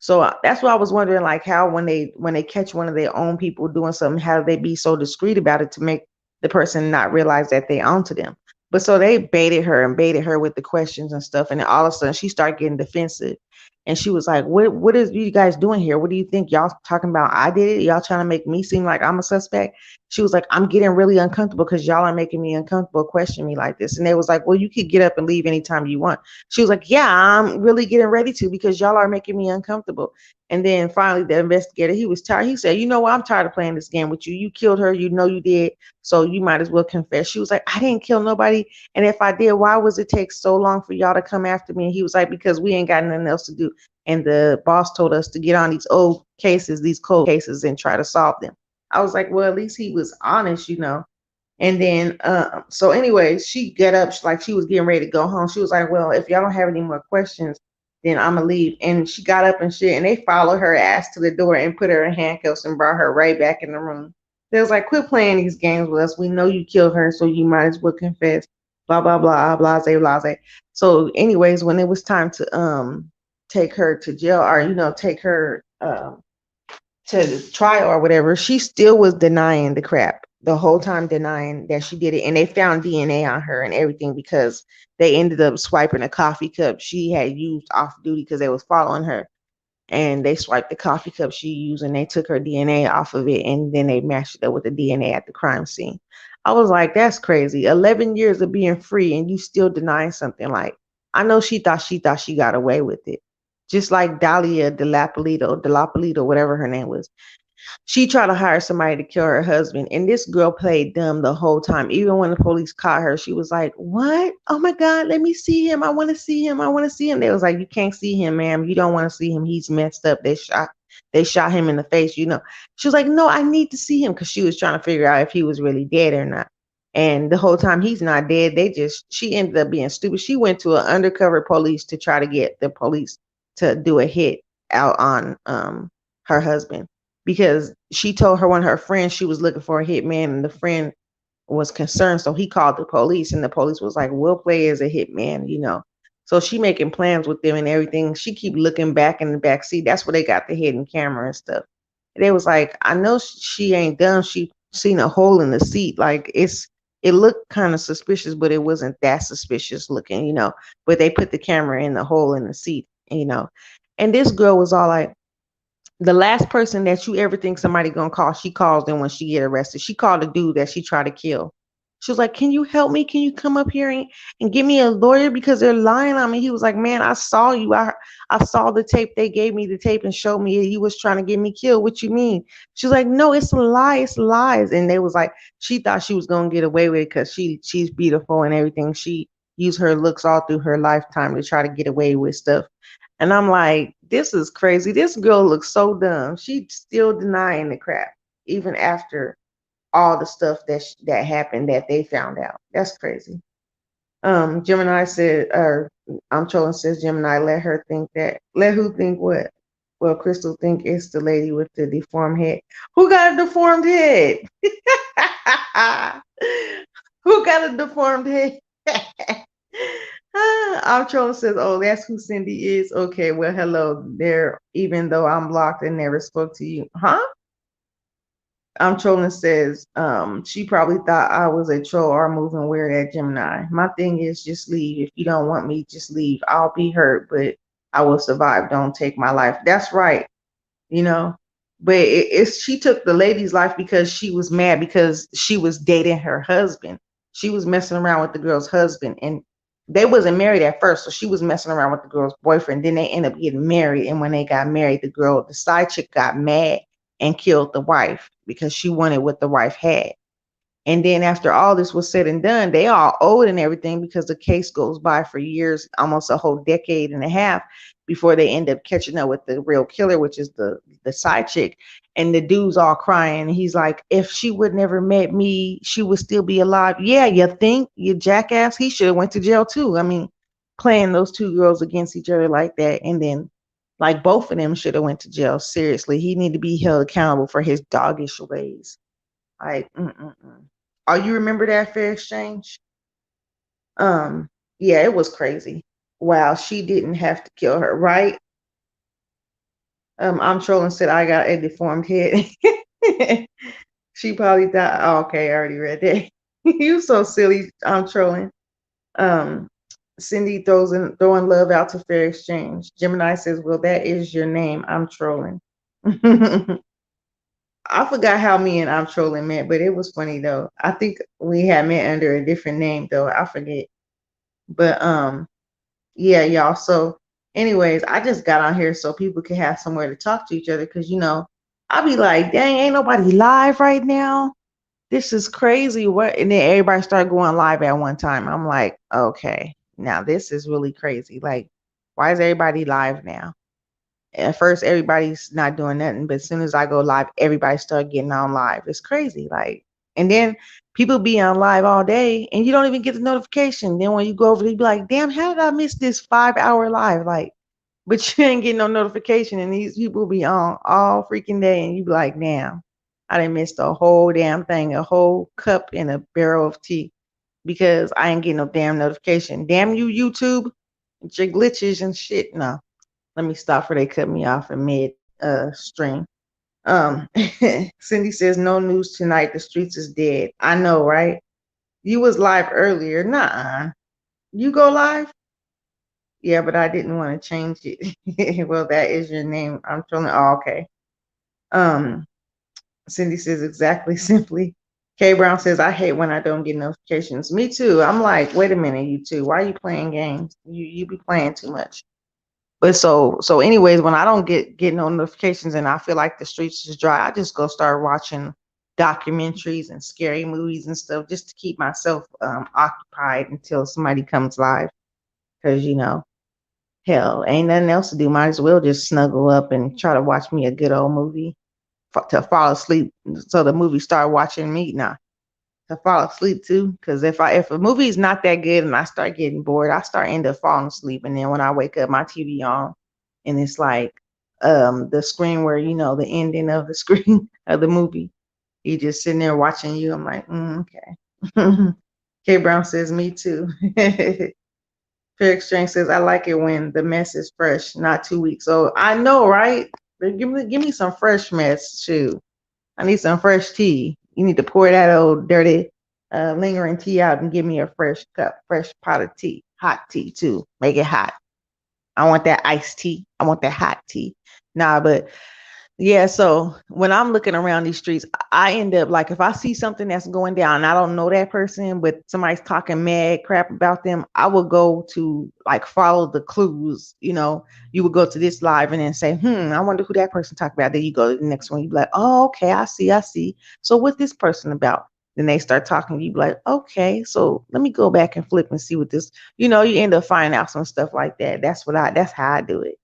So that's what I was wondering, like how when they catch one of their own people doing something, how do they be so discreet about it to make the person not realize that they onto them? But so they baited her with the questions and stuff, and then all of a sudden she started getting defensive, and she was like, "What is you guys doing here? What do you think y'all talking about? I did it. Y'all trying to make me seem like I'm a suspect?" She was like, "I'm getting really uncomfortable because y'all are making me uncomfortable, questioning me like this." And they was like, "Well, you could get up and leave anytime you want." She was like, "Yeah, I'm really getting ready to because y'all are making me uncomfortable." And then finally, the investigator, he was tired. He said, "You know what? I'm tired of playing this game with you. You killed her. You know you did. So you might as well confess." She was like, "I didn't kill nobody. And if I did, why was it take so long for y'all to come after me?" And he was like, "Because we ain't got nothing else to do. And the boss told us to get on these old cases, these cold cases, and try to solve them." I was like, well, at least he was honest. And then, so anyway, she got up, like she was getting ready to go home. She was like, well, if y'all don't have any more questions, then I'm gonna leave. And she got up and shit, and they followed her ass to the door and put her in handcuffs and brought her right back in the room. They was like, quit playing these games with us. We know you killed her, so you might as well confess. Blah blah blah, blase blase. So, anyways, when it was time to take her to jail, or take her to trial or whatever, she still was denying the crap the whole time, denying that she did it. And they found DNA on her and everything because they ended up swiping a coffee cup she had used off duty because they was following her, and they swiped the coffee cup she used and they took her DNA off of it, and then they matched it up with the DNA at the crime scene. I was like, that's crazy. 11 years of being free and you still denying something. Like, I know she thought she got away with it. Just like Dalia Delapolito, whatever her name was. She tried to hire somebody to kill her husband, and this girl played dumb the whole time. Even when the police caught her, she was like, "What? Oh my God, let me see him. I want to see him. I want to see him." They was like, "You can't see him, ma'am. You don't want to see him. He's messed up. They shot him in the face. You know." She was like, "No, I need to see him," because she was trying to figure out if he was really dead or not. And the whole time he's not dead. She ended up being stupid. She went to an undercover police to try to get the police to do a hit out on her husband, because she told her one of her friends she was looking for a hitman, and the friend was concerned, so he called the police, and the police was like, "We'll play as a hitman." So she making plans with them and everything. She keep looking back in the back seat. That's where they got the hidden camera and stuff. They was like, "I know she ain't done. She seen a hole in the seat. Like, it looked kind of suspicious, but it wasn't that suspicious looking. But they put the camera in the hole in the seat. And this girl was all like, the last person that you ever think somebody gonna call, she calls them when she get arrested. She called a dude that she tried to kill. She was like, "Can you help me? Can you come up here and give me a lawyer because they're lying on me?" He was like, "Man, I saw you. I saw the tape. They gave me the tape and showed me you was trying to get me killed. What you mean?" She was like, "No, it's a lie. It's lies." And they was like, she thought she was gonna get away with it because she's beautiful and everything. She used her looks all through her lifetime to try to get away with stuff. And I'm like, this is crazy. This girl looks so dumb. She's still denying the crap, even after all the stuff that happened that they found out. That's crazy. Gemini said, or I'm trolling says Gemini, let who think what? Well, Crystal think it's the lady with the deformed head. Who got a deformed head? Who got a deformed head? Outro says, "Oh, that's who Cindy is. Okay, well, hello there. Even though I'm blocked and never spoke to you, huh?" Trolling says, she probably thought I was a troll or moving weird at Gemini. My thing is just leave. If you don't want me, just leave. I'll be hurt, but I will survive. Don't take my life. That's right. you know. But she took the lady's life because she was mad because she was dating her husband. She was messing around with the girl's husband, and they wasn't married at first, so she was messing around with the girl's boyfriend. Then they ended up getting married, and when they got married, the side chick got mad and killed the wife because she wanted what the wife had. And then after all this was said and done, they all owed and everything because the case goes by for years, almost a whole decade and a half before they end up catching up with the real killer, which is the side chick. And the dude's all crying. He's like, if she would never met me, she would still be alive. Yeah, you think, you jackass? He should have went to jail too. I mean, playing those two girls against each other like that, and then like both of them should have went to jail. Seriously, he need to be held accountable for his doggish ways. Like, mm-mm-mm. Oh, you remember that fair exchange? Um, yeah, it was crazy. Wow, she didn't have to kill her, right? I'm trolling said I got a deformed head. She probably thought, oh, okay, I already read that. You so silly. I'm trolling. Um, Cindy throwing love out to fair exchange. Gemini says, well, that is your name. I'm trolling. I forgot how me and I'm trolling met, but it was funny though. I think we had met under a different name though. I forget. But yeah, y'all. So anyways, I just got on here so people can have somewhere to talk to each other because I'll be like, dang, ain't nobody live right now. This is crazy. What? And then everybody start going live at one time. I'm like, okay, now this is really crazy. Like, why is everybody live now? At first everybody's not doing nothing, but as soon as I go live, everybody start getting on live. It's crazy. Like, and then people be on live all day and you don't even get the notification. Then when you go over, you be like, damn, how did I miss this 5 hour live? Like, but you ain't getting no notification, and these people be on all freaking day, and you be like, damn, I done missed the whole damn thing, a whole cup and a barrel of tea because I ain't getting no damn notification. Damn you, YouTube, with your glitches and shit. No, let me stop before they cut me off in mid stream. Um, Cindy says no news tonight. The streets is dead. I know, right? You was live earlier. Nah, you go live? Yeah, but I didn't want to change it. Well, that is your name. I'm trolling. Oh, okay. Um, Cindy says exactly simply. K Brown says, I hate when I don't get notifications. Me too. I'm like, wait a minute, you two. Why are you playing games? You be playing too much. But so anyways, when I don't get no notifications and I feel like the streets is dry, I just go start watching documentaries and scary movies and stuff just to keep myself occupied until somebody comes live. Because hell, ain't nothing else to do. Might as well just snuggle up and try to watch me a good old movie to fall asleep. So the movie start watching me now to fall asleep too. Because if a movie is not that good and I start getting bored, I start end up falling asleep. And then when I wake up, my TV on, and it's like the screen where the ending of the screen of the movie. You just sitting there watching you. I'm like, okay. K Brown says, me too. Fair Exchange says, I like it when the mess is fresh, not 2 weeks old. I know, right? Give me some fresh mess, too. I need some fresh tea. You need to pour that old dirty, lingering tea out and give me a fresh cup, fresh pot of tea, hot tea too. Make it hot. I want that iced tea. I want that hot tea. Nah, but yeah, so when I'm looking around these streets, I end up like if I see something that's going down and I don't know that person, but somebody's talking mad crap about them, I will go to like follow the clues. You would go to this live and then say, I wonder who that person talked about. Then you go to the next one, you be like, oh, okay, I see. So what's this person about? Then they start talking, you be like, okay, so let me go back and flip and see what this, you end up finding out some stuff like that. That's how I do it.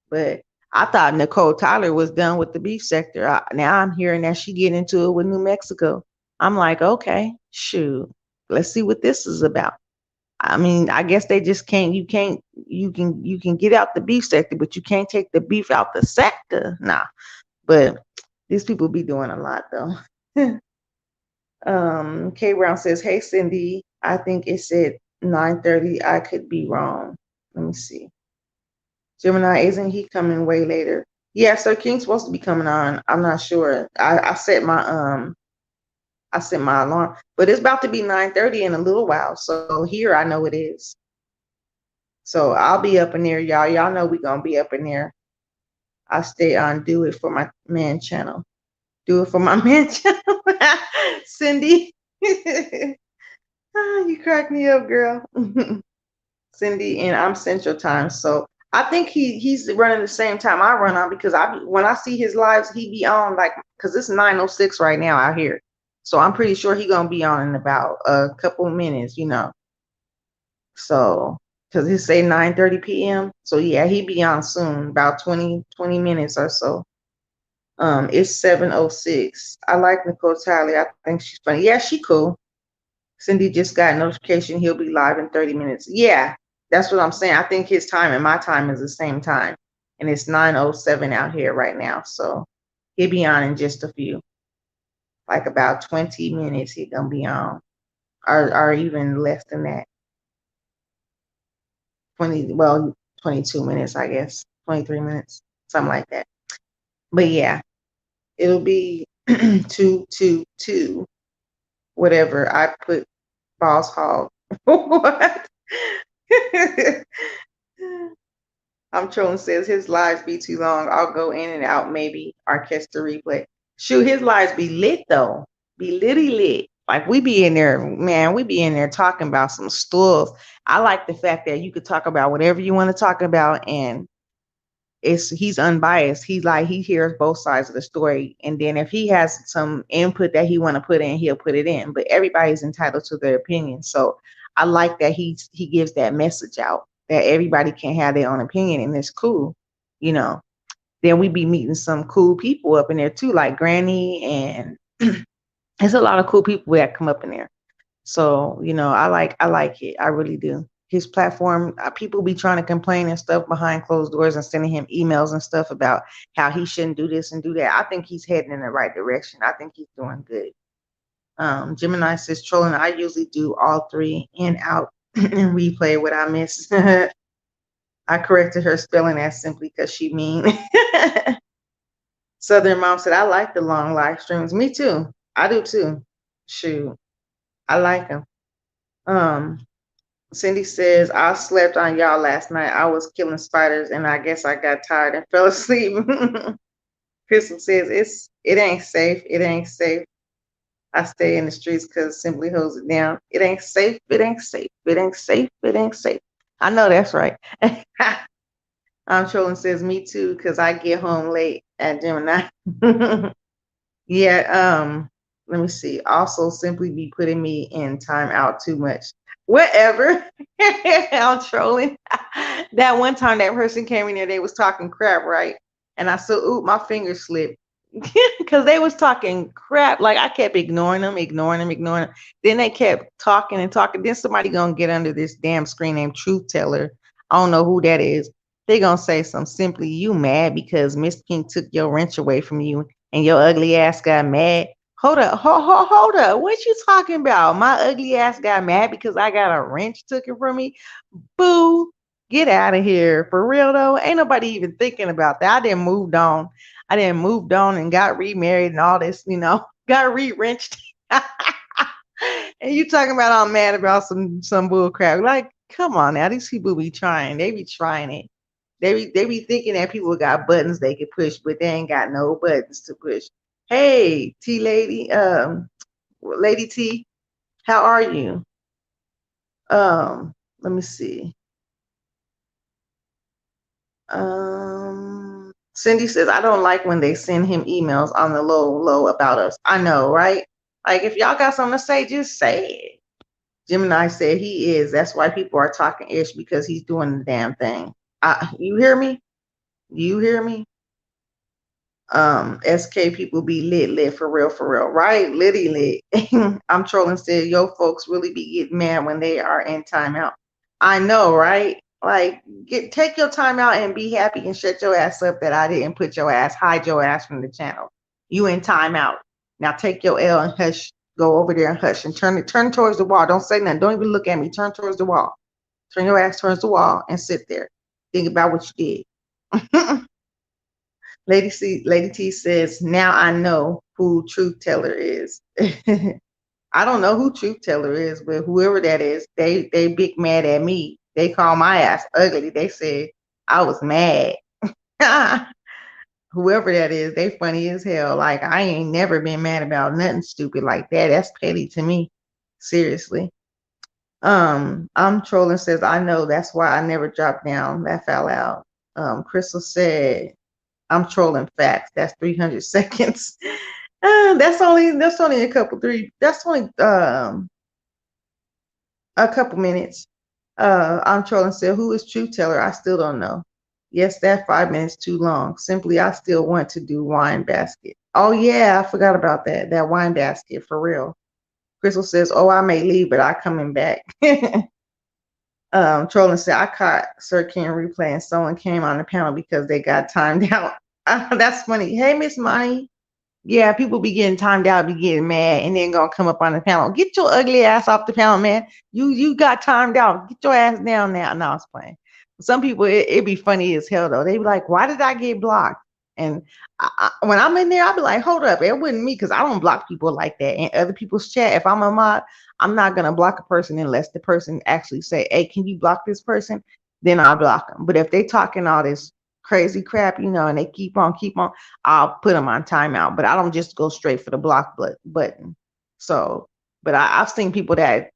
But I thought Nicole Tyler was done with the beef sector. Now I'm hearing that she getting into it with New Mexico. I'm like, okay, shoot, let's see what this is about. I mean, I guess they just can't. You can get out the beef sector, but you can't take the beef out the sector. Nah, but these people be doing a lot though. K Brown says, hey Cindy, I think it said 9:30. I could be wrong. Let me see. Gemini, isn't he coming way later? Yeah, Sir King's supposed to be coming on. I'm not sure. I set my alarm, but it's about to be 9:30 in a little while. So here I know it is. So I'll be up in there, y'all. Y'all know we gonna be up in there. I stay on Do It For My Man channel. Do it for my man channel. Cindy. You crack me up, girl. Cindy, and I'm Central Time, so I think he's running the same time I run on because when I see his lives, he be on like because it's 9:06 right now out here, so I'm pretty sure he gonna be on in about a couple minutes, So because he say 9:30 p.m. So yeah, he be on soon, about 20 minutes or so. It's 7:06. I like Nicole Tyler. I think she's funny. Yeah, she cool. Cindy just got a notification he'll be live in 30 minutes. Yeah, that's what I'm saying. I think his time and my time is the same time. And it's 9:07 out here right now. So he'll be on in just a few. Like about 20 minutes he gonna be on. Or even less than that. 22 minutes, I guess. 23 minutes. Something like that. But yeah, it'll be 222. Whatever. I put Boss Hog. What? I'm trolling says his lives be too long. I'll go in and out, maybe or catch the replay. Shoot, his lives be lit though. Be litty lit. Like we be in there, man, we be in there talking about some stuff. I like the fact that you could talk about whatever you want to talk about and he's unbiased. He hears both sides of the story. And then if he has some input that he want to put in, he'll put it in. But everybody's entitled to their opinion. So I like that he gives that message out that everybody can have their own opinion and it's cool, Then we be meeting some cool people up in there too, like Granny, and there's a lot of cool people that come up in there. So, I like it. I really do. his platform. People be trying to complain and stuff behind closed doors and sending him emails and stuff about how he shouldn't do this and do that. I think he's heading in the right direction. I think he's doing good. Gemini says trolling. I usually do all three in out and replay what I miss. I corrected her spelling that simply because she mean. Southern Mom said, I like the long live streams. Me too. I do too. Shoot. I like them. Cindy says, I slept on y'all last night. I was killing spiders and I guess I got tired and fell asleep. Crystal says, it ain't safe. It ain't safe. I stay in the streets because simply holds it down. It ain't safe. It ain't safe. It ain't safe. It ain't safe. I know that's right. Trolling says, me too, because I get home late at Gemini. Yeah, let me see. Also simply be putting me in timeout too much. Whatever. I'm trolling. That one time that person came in there, they was talking crap, right? And I said, oop, my finger slipped. Because they was talking crap. Like I kept ignoring them. Then they kept talking and talking. Then somebody gonna get under this damn screen named Truth Teller. I don't know who that is. They gonna say some simply, you mad because Miss King took your wrench away from you and your ugly ass got mad. Hold up, hold up. What you talking about? My ugly ass got mad because I got a wrench taken from me? Boo. Get out of here. For real though, ain't nobody even thinking about that. I didn't moved on. And got remarried and all this, got re-wrenched. And you talking about I'm mad about some bull crap. Like, come on now, these people be trying. They be trying it. They be thinking that people got buttons they can push, but they ain't got no buttons to push. Hey, T lady, Lady T, how are you? Let me see. Cindy says, I don't like when they send him emails on the low about us. I know, right? Like, if y'all got something to say, just say it. Gemini said he is. That's why people are talking ish because he's doing the damn thing. You hear me? You hear me? SK people be lit for real, right? Litty lit. I'm trolling said, yo, folks really be getting mad when they are in timeout. I know, right? Like, take your time out and be happy and shut your ass up that I didn't hide your ass from the channel. You in timeout. Now take your L and hush. Go over there and hush and turn towards the wall. Don't say nothing. Don't even look at me. Turn towards the wall. Turn your ass towards the wall and sit there. Think about what you did. Lady T says, now I know who Truth Teller is. I don't know who Truth Teller is, but whoever that is, they big mad at me. They call my ass ugly. They said I was mad. Whoever that is, they funny as hell. Like, I ain't never been mad about nothing stupid like that. That's petty to me. Seriously. I'm trolling says, I know that's why I never dropped down. That fell out. Crystal said, I'm trolling facts. That's 300 seconds. That's only a couple a couple minutes. I'm trolling said, who is Truth Teller? I still don't know. Yes, that 5 minutes too long. Simply, I still want to do wine basket. Oh yeah, I forgot about that. That wine basket for real. Crystal says, oh, I may leave, but I coming back. Trolling said, I caught Sir Ken replay and someone came on the panel because they got timed out. That's funny. Hey, Miss Money. Yeah, people be getting timed out, be getting mad, and then gonna come up on the panel. Get your ugly ass off the panel, man. You got timed out. Get your ass down now. No, I was playing. Some people, it be funny as hell though. They be like, why did I get blocked? And when I'm in there, I'll be like, hold up, it wasn't me because I don't block people like that. In other people's chat, if I'm a mod, I'm not gonna block a person unless the person actually say, hey, can you block this person? Then I'll block them. But if they talking all this crazy crap, and they keep on, I'll put them on timeout. But I don't just go straight for the block button. So, but I've seen people that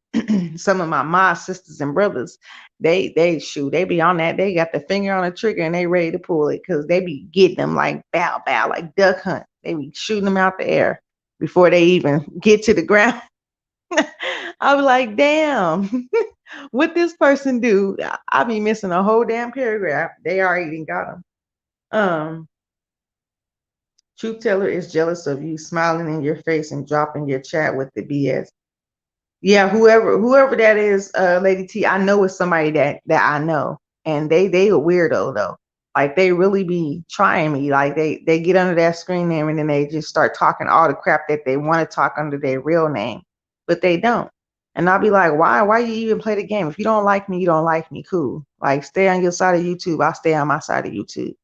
some of my sisters and brothers, they be on that. They got the finger on the trigger and they ready to pull it because they be getting them like bow, like duck hunt. They be shooting them out the air before they even get to the ground. I be like, damn, what this person do? I be missing a whole damn paragraph. They already got them. Truth Teller is jealous of you, smiling in your face and dropping your chat with the BS. Yeah, whoever that is, Lady T, I know it's somebody that I know, and they a weirdo though. Like they really be trying me. Like they get under that screen name and then they just start talking all the crap that they want to talk under their real name, but they don't. And I'll be like, why you even play the game? If you don't like me, you don't like me. Cool. Like stay on your side of YouTube. I'll stay on my side of YouTube.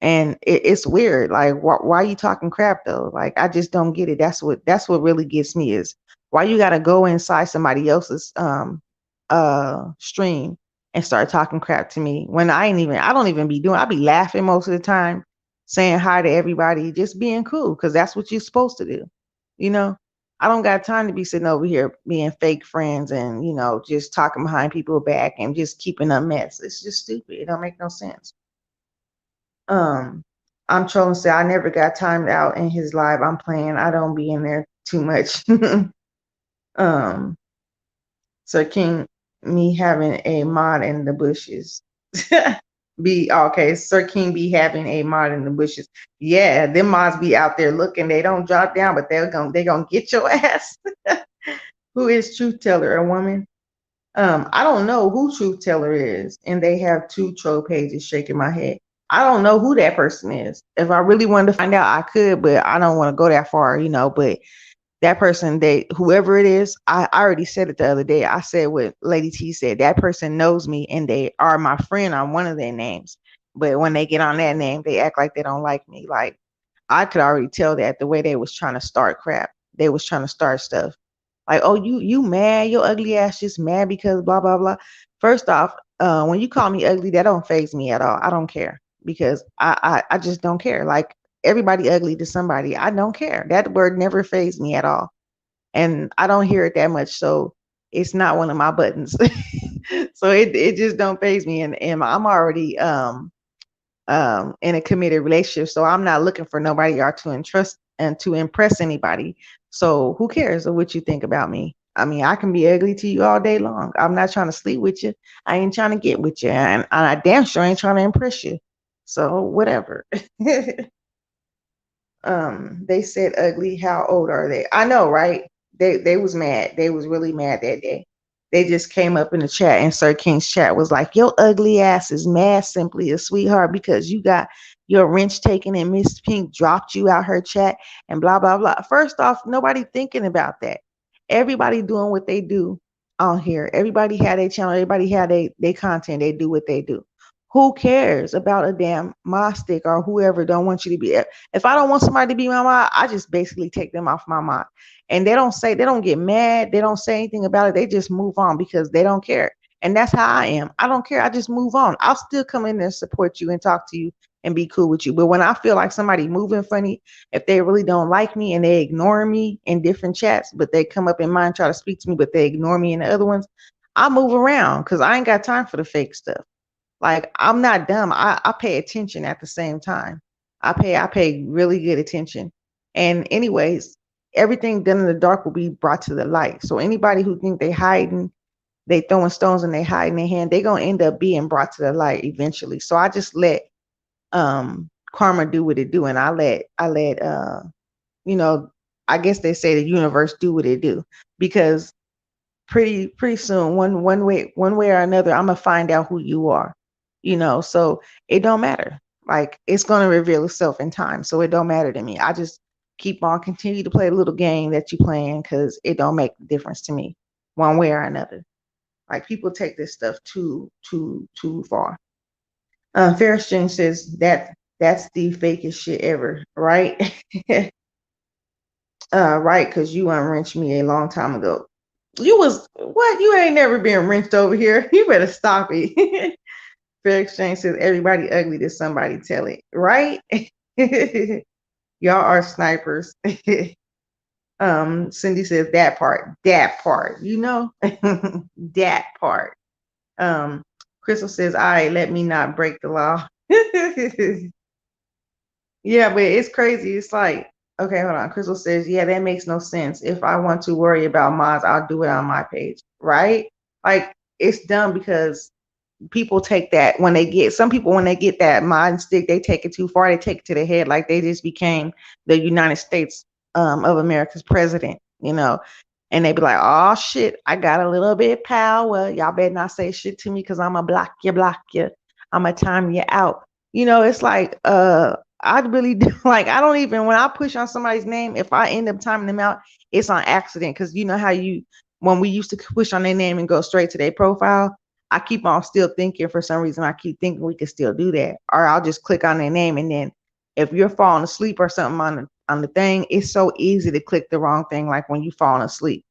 And it's weird. Like, why are you talking crap though? Like, I just don't get it. That's what really gets me is why you gotta go inside somebody else's stream and start talking crap to me when I don't even be doing. I be laughing most of the time, saying hi to everybody, just being cool because that's what you're supposed to do. You know, I don't got time to be sitting over here being fake friends and just talking behind people's back and just keeping a mess. It's just stupid. It don't make no sense. Um, I'm trolling. Say I never got timed out in his live. I'm playing. I don't be in there too much. um, Sir King, me having a mod in the bushes. Be okay. Sir King be having a mod in the bushes. Yeah, them mods be out there looking. They don't drop down, but they gonna get your ass. Who is Truth Teller? A woman? I don't know who Truth Teller is, and they have two troll pages shaking my head. I don't know who that person is. If I really wanted to find out, I could, but I don't want to go that far. But that person, whoever it is, I already said it the other day. I said what Lady T said. That person knows me, and they are my friend on one of their names. But when they get on that name, they act like they don't like me. Like I could already tell that the way they was trying to start crap. They was trying to start stuff. Like, oh, you mad? Your ugly ass just mad because blah blah blah. First off, when you call me ugly, that don't faze me at all. I don't care because I just don't care. Like everybody ugly to somebody. I don't care. That word never fazed me at all, and I don't hear it that much. So it's not one of my buttons. So it just don't faze me, and I'm already in a committed relationship, so I'm not looking for nobody or to entrust and to impress anybody. So who cares what you think about me? I mean, I can be ugly to you all day long. I'm not trying to sleep with you. I ain't trying to get with you, and I damn sure ain't trying to impress you. So whatever. They said ugly. How old are they? I know, right? They was mad. They was really mad that day. They just came up in the chat, and Sir King's chat was like, "Your ugly ass is mad simply a sweetheart because you got your wrench taken and Miss Pink dropped you out her chat and blah blah blah." First off, nobody thinking about that. Everybody doing what they do on here. Everybody had a channel. Everybody had they content. They do what they do. Who cares about a damn mod stick or whoever don't want you to be? If I don't want somebody to be my mod, I just basically take them off my mod. And they don't get mad. They don't say anything about it. They just move on because they don't care. And that's how I am. I don't care. I just move on. I'll still come in there and support you and talk to you and be cool with you. But when I feel like somebody moving funny, if they really don't like me and they ignore me in different chats, but they come up in mine, try to speak to me, but they ignore me in the other ones, I move around because I ain't got time for the fake stuff. Like I'm not dumb. I pay attention at the same time. I pay really good attention. And anyways, everything done in the dark will be brought to the light. So anybody who think they hiding, they throwing stones and they hiding their hand, they gonna end up being brought to the light eventually. So I just let karma do what it do, and I let you know, I guess they say the universe do what it do because pretty soon one way or another I'm gonna find out who you are, so it don't matter. Like it's gonna reveal itself in time, so it don't matter to me. I just keep on continue to play the little game that you playing because it don't make a difference to me one way or another. Like people take this stuff too far. Ferris Jane says that's the fakest shit ever, right? Right, because you unwrenched me a long time ago. You was what? You ain't never been wrenched over here. You better stop it. Fair Exchange says everybody ugly to somebody tell it, right? Y'all are snipers. Cindy says that part, that part. Crystal says, all right, let me not break the law. Yeah, but it's crazy. It's like, okay, hold on. Crystal says, yeah, that makes no sense. If I want to worry about mods, I'll do it on my page, right? Like, it's dumb because people take that some people, when they get that mod stick, they take it too far. They take it to the head like they just became the United States of America's president, And they be like, oh shit, I got a little bit of power. Y'all better not say shit to me because I'ma block you. I'ma time you out. It's like I really do like I don't even when I push on somebody's name, if I end up timing them out, it's on accident. Cause you know how you when we used to push on their name and go straight to their profile, I keep on still thinking for some reason I keep thinking we could still do that. Or I'll just click on their name and then if you're falling asleep or something on the thing, it's so easy to click the wrong thing like when you falling asleep.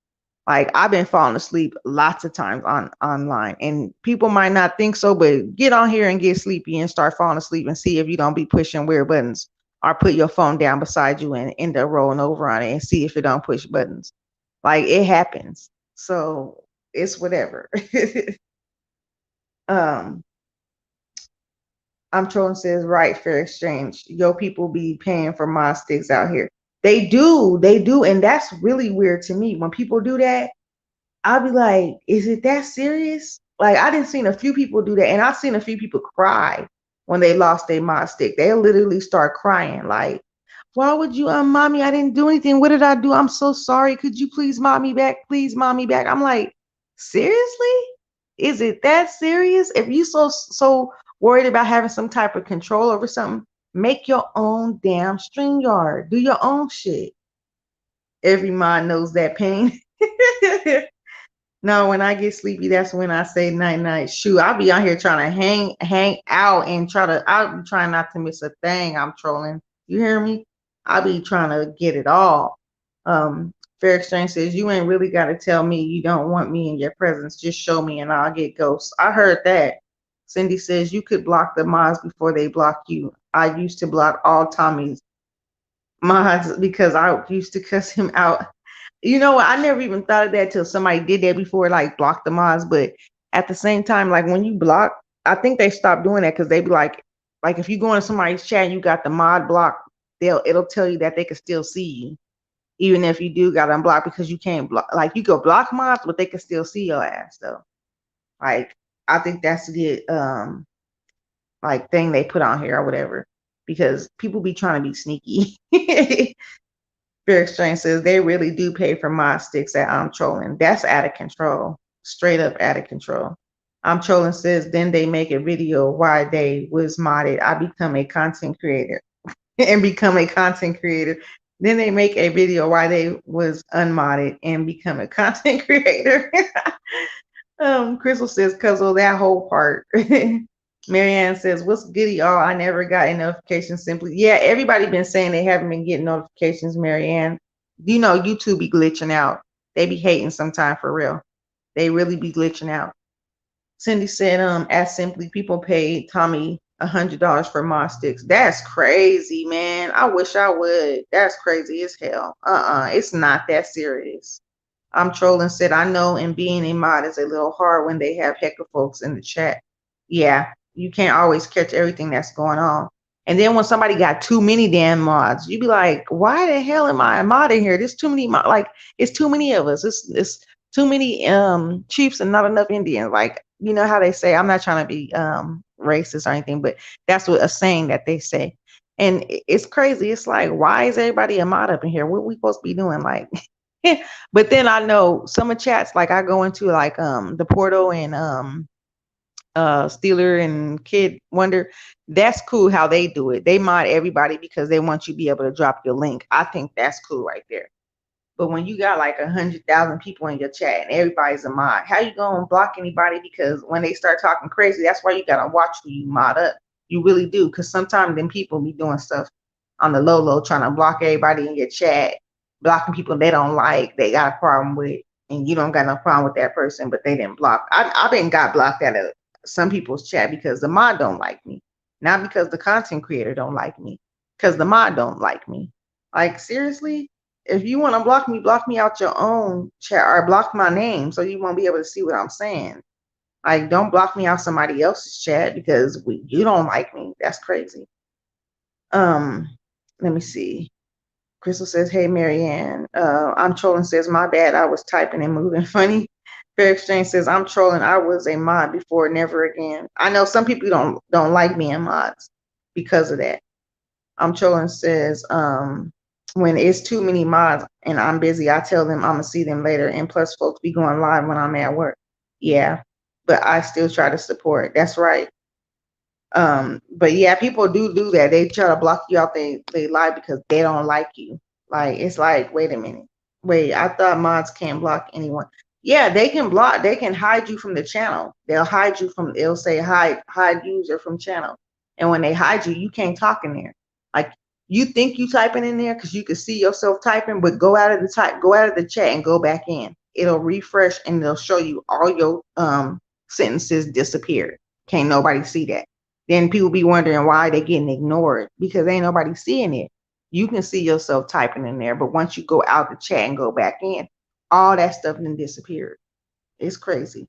Like I've been falling asleep lots of times online and people might not think so, but get on here and get sleepy and start falling asleep and see if you don't be pushing weird buttons or put your phone down beside you and end up rolling over on it and see if it don't push buttons. Like it happens. So it's whatever. um, I'm trolling says, right, fair exchange. Yo, people be paying for mod sticks out here. They do. And that's really weird to me. When people do that, I'll be like, is it that serious? Like I didn't seen a few people do that, and I've seen a few people cry when they lost their mod stick. They literally start crying, like, why would you unmod me? I didn't do anything. What did I do? I'm so sorry. Could you please mod me back? Please mod me back. I'm like, seriously? Is it that serious? If you so worried about having some type of control over something, make your own damn StreamYard. Do your own shit. Every mod knows that pain. No, when I get sleepy, that's when I say night night. Shoot, I'll be out here trying to hang out and I'll be trying not to miss a thing. I'm trolling. You hear me? I'll be trying to get it all. Fair Exchange says, you ain't really got to tell me you don't want me in your presence. Just show me and I'll get ghosts. I heard that. Cindy says, you could block the mods before they block you. I used to block all Tommy's mods because I used to cuss him out. You know what? I never even thought of that till somebody did that before, like block the mods. But at the same time, like when you block, I think they stopped doing that because they be like if you go into somebody's chat and you got the mod block, it'll tell you that they can still see you, even if you do got unblocked because you can't block. Like you go block mods, but they can still see your ass though. Like I think that's the like thing they put on here or whatever because people be trying to be sneaky. Fair Exchange says they really do pay for mod sticks at I'm trolling. That's out of control. Straight up out of control. I'm trolling says then they make a video why they was modded. I become a content creator and become a content creator. Then they make a video why they was unmodded and become a content creator. Crystal says, cuzzle that whole part. Marianne says, what's goody y'all? I never got a notification simply. Yeah, everybody been saying they haven't been getting notifications, Marianne. You know, YouTube be glitching out. They be hating sometime for real. They really be glitching out. Cindy said, as simply people paid Tommy $100 for mod sticks. That's crazy, man. I wish I would. That's crazy as hell. It's not that serious. I'm trolling said, I know, and being a mod is a little hard when they have heck of folks in the chat. Yeah, you can't always catch everything that's going on. And then when somebody got too many damn mods, you be like, why the hell am I a mod in here? There's too many like it's too many of us. It's too many chiefs and not enough Indians. Like, you know how they say, I'm not trying to be racist or anything, but that's what a saying that they say. And it's crazy. It's like, why is everybody a mod up in here? What we supposed to be doing? Like but then I know some of chats like I go into like the portal and Steeler and Kid Wonder. That's cool how they do it. They mod everybody because they want you to be able to drop your link. I think that's cool right there. But when you got like 100,000 people in your chat and everybody's a mod, how you gonna block anybody? Because when they start talking crazy, that's why you gotta watch who you mod up. You really do, because sometimes then people be doing stuff on the low trying to block everybody in your chat, blocking people they don't like, they got a problem with, and you don't got no problem with that person, but they didn't block. I've been got blocked out of some people's chat because the mod don't like me, not because the content creator don't like me, because the mod don't like me. Like seriously, if you want to block me out your own chat or block my name so you won't be able to see what I'm saying. Like, don't block me out somebody else's chat because you don't like me. That's crazy. Let me see. Crystal says, hey, Marianne. I'm trolling says, my bad. I was typing and moving funny. Fair Exchange says, I'm trolling. I was a mod before, never again. I know some people don't like me in mods because of that. I'm trolling says, when it's too many mods and I'm busy, I tell them I'm gonna see them later. And plus, folks be going live when I'm at work. Yeah, but I still try to support. That's right. But yeah, people do that. They try to block you out they live because they don't like you. Like it's like, wait a minute. Wait, I thought mods can't block anyone. Yeah, they can block, they can hide you from the channel. They'll say hide user from channel. And when they hide you, you can't talk in there. Like you think you typing in there because you can see yourself typing, but go out of the chat and go back in. It'll refresh and it'll show you all your sentences disappeared. Can't nobody see that. Then people be wondering why they getting ignored because ain't nobody seeing it. You can see yourself typing in there, but once you go out the chat and go back in, all that stuff then disappeared. It's crazy.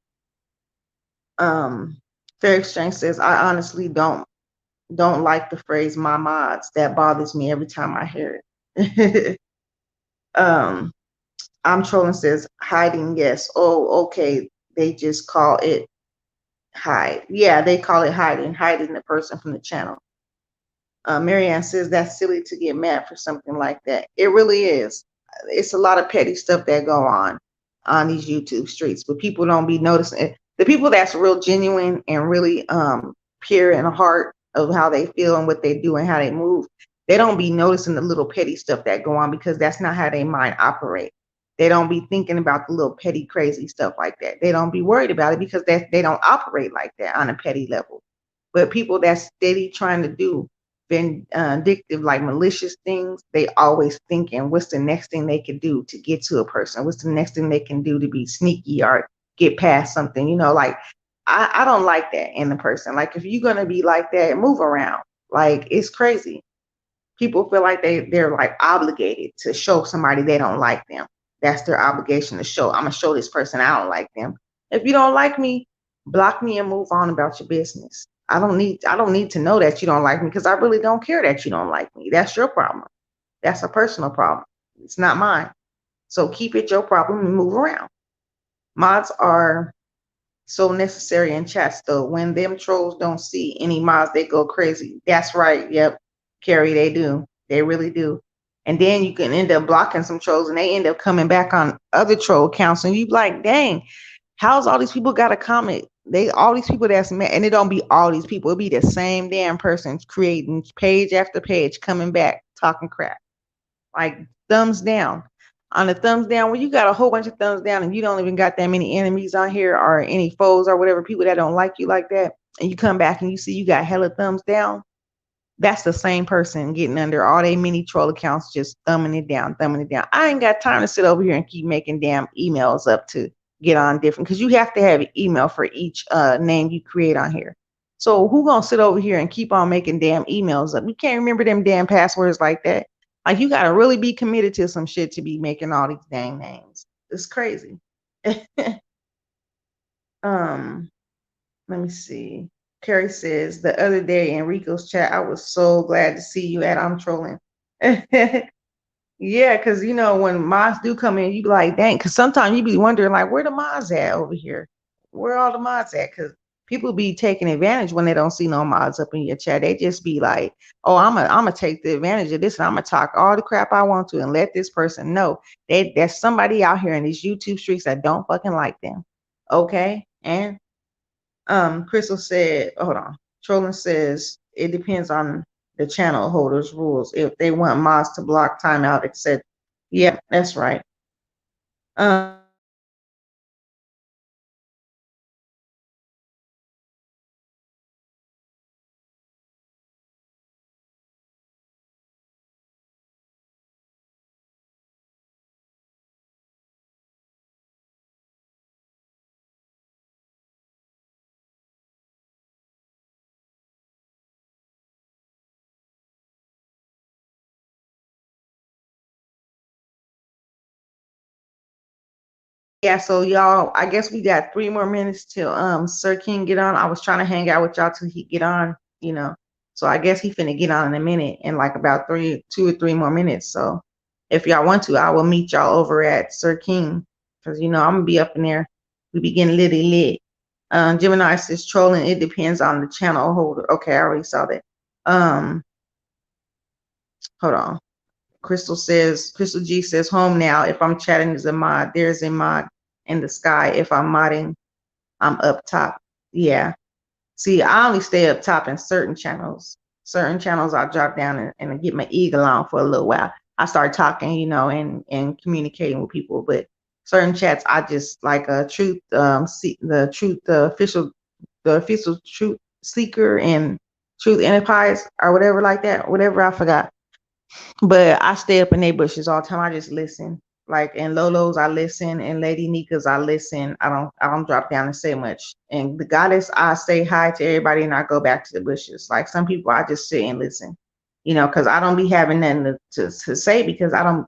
Fair Exchange says, I honestly don't like the phrase my mods. That bothers me every time I hear it. I'm trolling says hiding, yes. Oh, okay. They just call it hide. Yeah, they call it hiding the person from the channel. Marianne says that's silly to get mad for something like that. It really is. It's a lot of petty stuff that go on these YouTube streets, but people don't be noticing it. The people that's real genuine and really pure in the heart of how they feel and what they do and how they move, they don't be noticing the little petty stuff that go on because that's not how their mind operate. They don't be thinking about the little petty crazy stuff like that. They don't be worried about it because they don't operate like that on a petty level. But people that's steady trying to do vindictive, like malicious things, they always thinking what's the next thing they can do to get to a person, what's the next thing they can do to be sneaky or get past something, like I don't like that in the person. Like if you're gonna be like that, move around. Like it's crazy. People feel like they're like obligated to show somebody they don't like them. That's their obligation to show. I'm gonna show this person I don't like them. If you don't like me, block me and move on about your business. I don't need to know that you don't like me because I really don't care that you don't like me. That's your problem. That's a personal problem. It's not mine. So keep it your problem and move around. Mods are so necessary in chats though. When them trolls don't see any mods, they go crazy. That's right. Yep. Carrie, they do. They really do. And then you can end up blocking some trolls and they end up coming back on other troll accounts and you be like, dang, how's all these people got a comment? All these people that's mad, and it don't be all these people. It be the same damn person creating page after page, coming back talking crap. Like thumbs down. On the thumbs down, when you got a whole bunch of thumbs down and you don't even got that many enemies on here or any foes or whatever, people that don't like you like that, and you come back and you see you got hella thumbs down, that's the same person getting under all they mini troll accounts, just thumbing it down, thumbing it down. I ain't got time to sit over here and keep making damn emails up to get on different, because you have to have an email for each name you create on here. So who gonna sit over here and keep on making damn emails up? You can't remember them damn passwords like that. Like you gotta really be committed to some shit to be making all these dang names. It's crazy. Let me see. Carrie says the other day in Rico's chat, I was so glad to see you at I'm trolling. Yeah, because when mods do come in, you be like, dang, because sometimes you be wondering like, where the mods at over here? Where all the mods at? Because people be taking advantage when they don't see no mods up in your chat. They just be like, oh, I'm gonna take the advantage of this and I'm gonna talk all the crap I want to and let this person know there's somebody out here in these YouTube streets that don't fucking like them. Okay. And Crystal said, hold on. Trolling says it depends on the channel holders' rules. If they want mods to block timeout, etc. Yeah, that's right. Yeah, so y'all, I guess we got 3 more minutes till Sir King get on. I was trying to hang out with y'all till he get on. So I guess he finna get on in a minute in like about 2 or 3 more minutes. So if y'all want to, I will meet y'all over at Sir King. Cause I'm gonna be up in there. We be getting litty lit. Gemini says trolling, it depends on the channel holder. Okay, I already saw that. Hold on. Crystal G says, home now. If I'm chatting is a mod. There's a mod in the sky. If I'm modding, I'm up top. Yeah. See, I only stay up top in certain channels. Certain channels I'll drop down and get my eagle on for a little while. I start talking, and communicating with people. But certain chats, I just like a truth, the official truth seeker and truth enterprise or whatever like that. Whatever, I forgot. But I stay up in their bushes all the time. I just listen. Like in Lolo's, I listen. In Lady Nika's, I listen. I don't drop down and say much. And the goddess, I say hi to everybody and I go back to the bushes. Like some people, I just sit and listen. Because I don't be having nothing to say because I don't,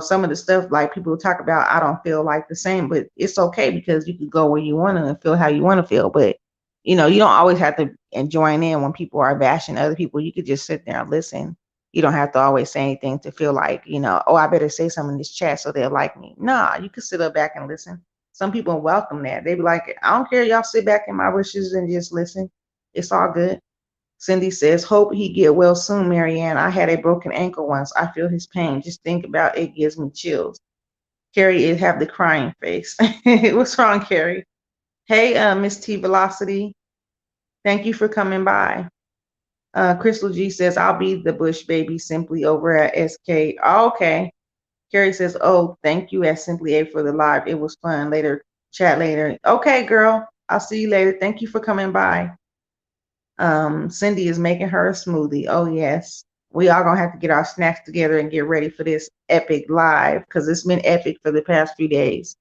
some of the stuff like people talk about, I don't feel like the same. But it's okay because you can go where you want to and feel how you want to feel. But you don't always have to join in when people are bashing other people. You could just sit there and listen. You don't have to always say anything to feel like, oh, I better say something in this chat so they'll like me. Nah, you can sit up back and listen. Some people welcome that. They be like, I don't care. Y'all sit back in my wishes and just listen. It's all good. Cindy says, hope he get well soon, Marianne. I had a broken ankle once. I feel his pain. Just think about it gives me chills. Carrie is have the crying face. What's wrong, Carrie? Hey, Miss T Velocity. Thank you for coming by. Crystal G says, I'll be the Bush baby simply over at SK. Oh, okay. Carrie says, oh, thank you at Simply A for the live. It was fun. Later, chat later. Okay, girl. I'll see you later. Thank you for coming by. Cindy is making her a smoothie. Oh, yes. We all gonna have to get our snacks together and get ready for this epic live because it's been epic for the past few days.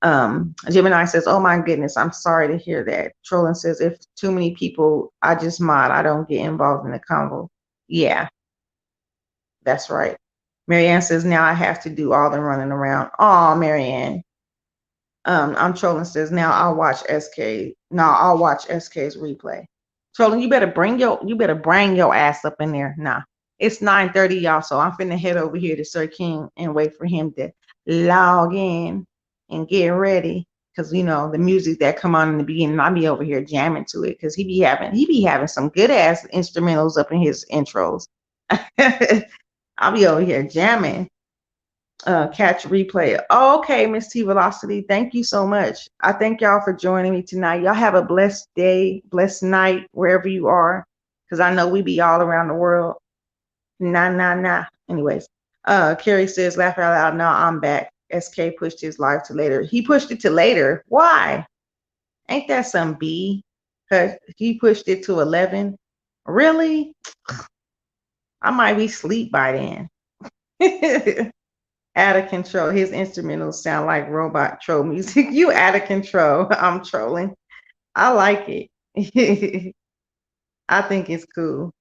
Gemini says, oh my goodness, I'm sorry to hear that. Trolling says, if too many people, I just mod. I don't get involved in the convo. Yeah, that's right. Marianne says, now I have to do all the running around. Oh, Marianne. I'm trolling says, now I'll watch SK. No, I'll watch SK's replay. Trolling, you better bring your ass up in there. Nah. It's 9:30, y'all. So I'm finna head over here to Sir King and wait for him to log in and get ready. Cause the music that come on in the beginning, I'll be over here jamming to it because he be having some good ass instrumentals up in his intros. I'll be over here jamming. Catch replay. Oh, okay, Miss T Velocity. Thank you so much. I thank y'all for joining me tonight. Y'all have a blessed day, blessed night, wherever you are. Because I know we be all around the world. Nah. Anyways, Carrie says, laugh out loud. No, I'm back. SK pushed his live to later. He pushed it to later. Why? Ain't that some B? Because he pushed it to 11. Really? I might be asleep by then. Out of control. His instrumentals sound like robot troll music. You out of control. I'm trolling. I like it. I think it's cool.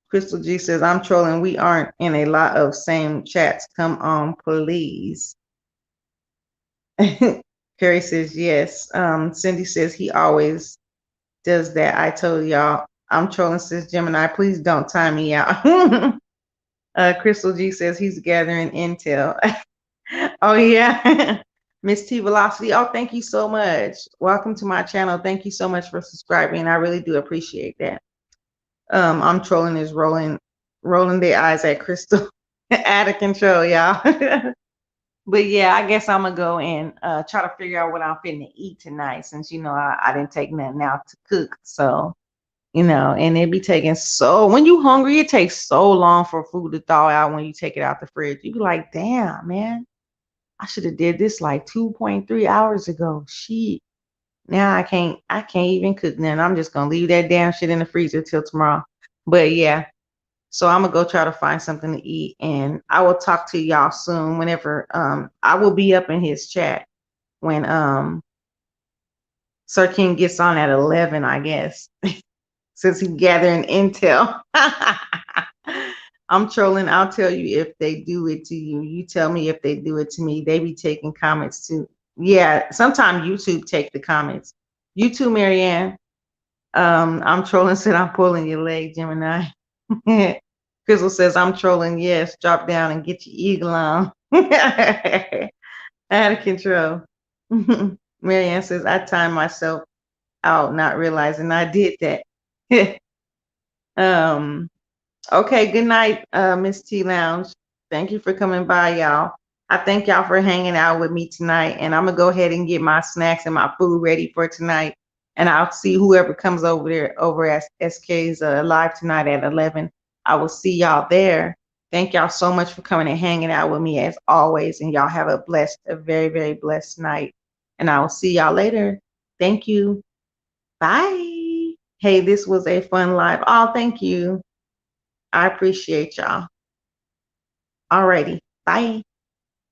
Crystal G says, I'm trolling. We aren't in a lot of same chats. Come on, please. Carrie says, yes. Cindy says, he always does that. I told y'all, I'm trolling, says Gemini. Please don't time me out. Crystal G says, he's gathering intel. Oh, yeah. Miss T Velocity. Oh, thank you so much. Welcome to my channel. Thank you so much for subscribing. I really do appreciate that. I'm trolling is rolling their eyes at Crystal. Out of control, y'all. But yeah, I guess I'm gonna go and try to figure out what I'm finna eat tonight since I didn't take nothing out to cook. So, and it be taking when you hungry, it takes so long for food to thaw out when you take it out the fridge. You be like, damn, man. I should have did this like 2.3 hours ago. Shit. Now I can't even cook nothing. I'm just gonna leave that damn shit in the freezer till tomorrow. But yeah. So I'm gonna go try to find something to eat and I will talk to y'all soon whenever I will be up in his chat when Sir King gets on at 11, I guess. Since he's gathering intel. I'm trolling. I'll tell you if they do it to you. You tell me if they do it to me. They be taking comments too. Yeah, sometimes YouTube take the comments. You too, Marianne. I'm trolling, said I'm pulling your leg, Gemini. Crystal says, I'm trolling. Yes, drop down and get your eagle on. Out of control. Marianne says, I timed myself out, not realizing I did that. Okay, good night, Miss T Lounge. Thank you for coming by, y'all. I thank y'all for hanging out with me tonight. And I'm gonna go ahead and get my snacks and my food ready for tonight. And I'll see whoever comes over there over at SK's live tonight at 11. I will see y'all there. Thank y'all so much for coming and hanging out with me as always. And y'all have a very, very blessed night. And I will see y'all later. Thank you. Bye. Hey, this was a fun live. Oh, thank you. I appreciate y'all. Alrighty. Bye.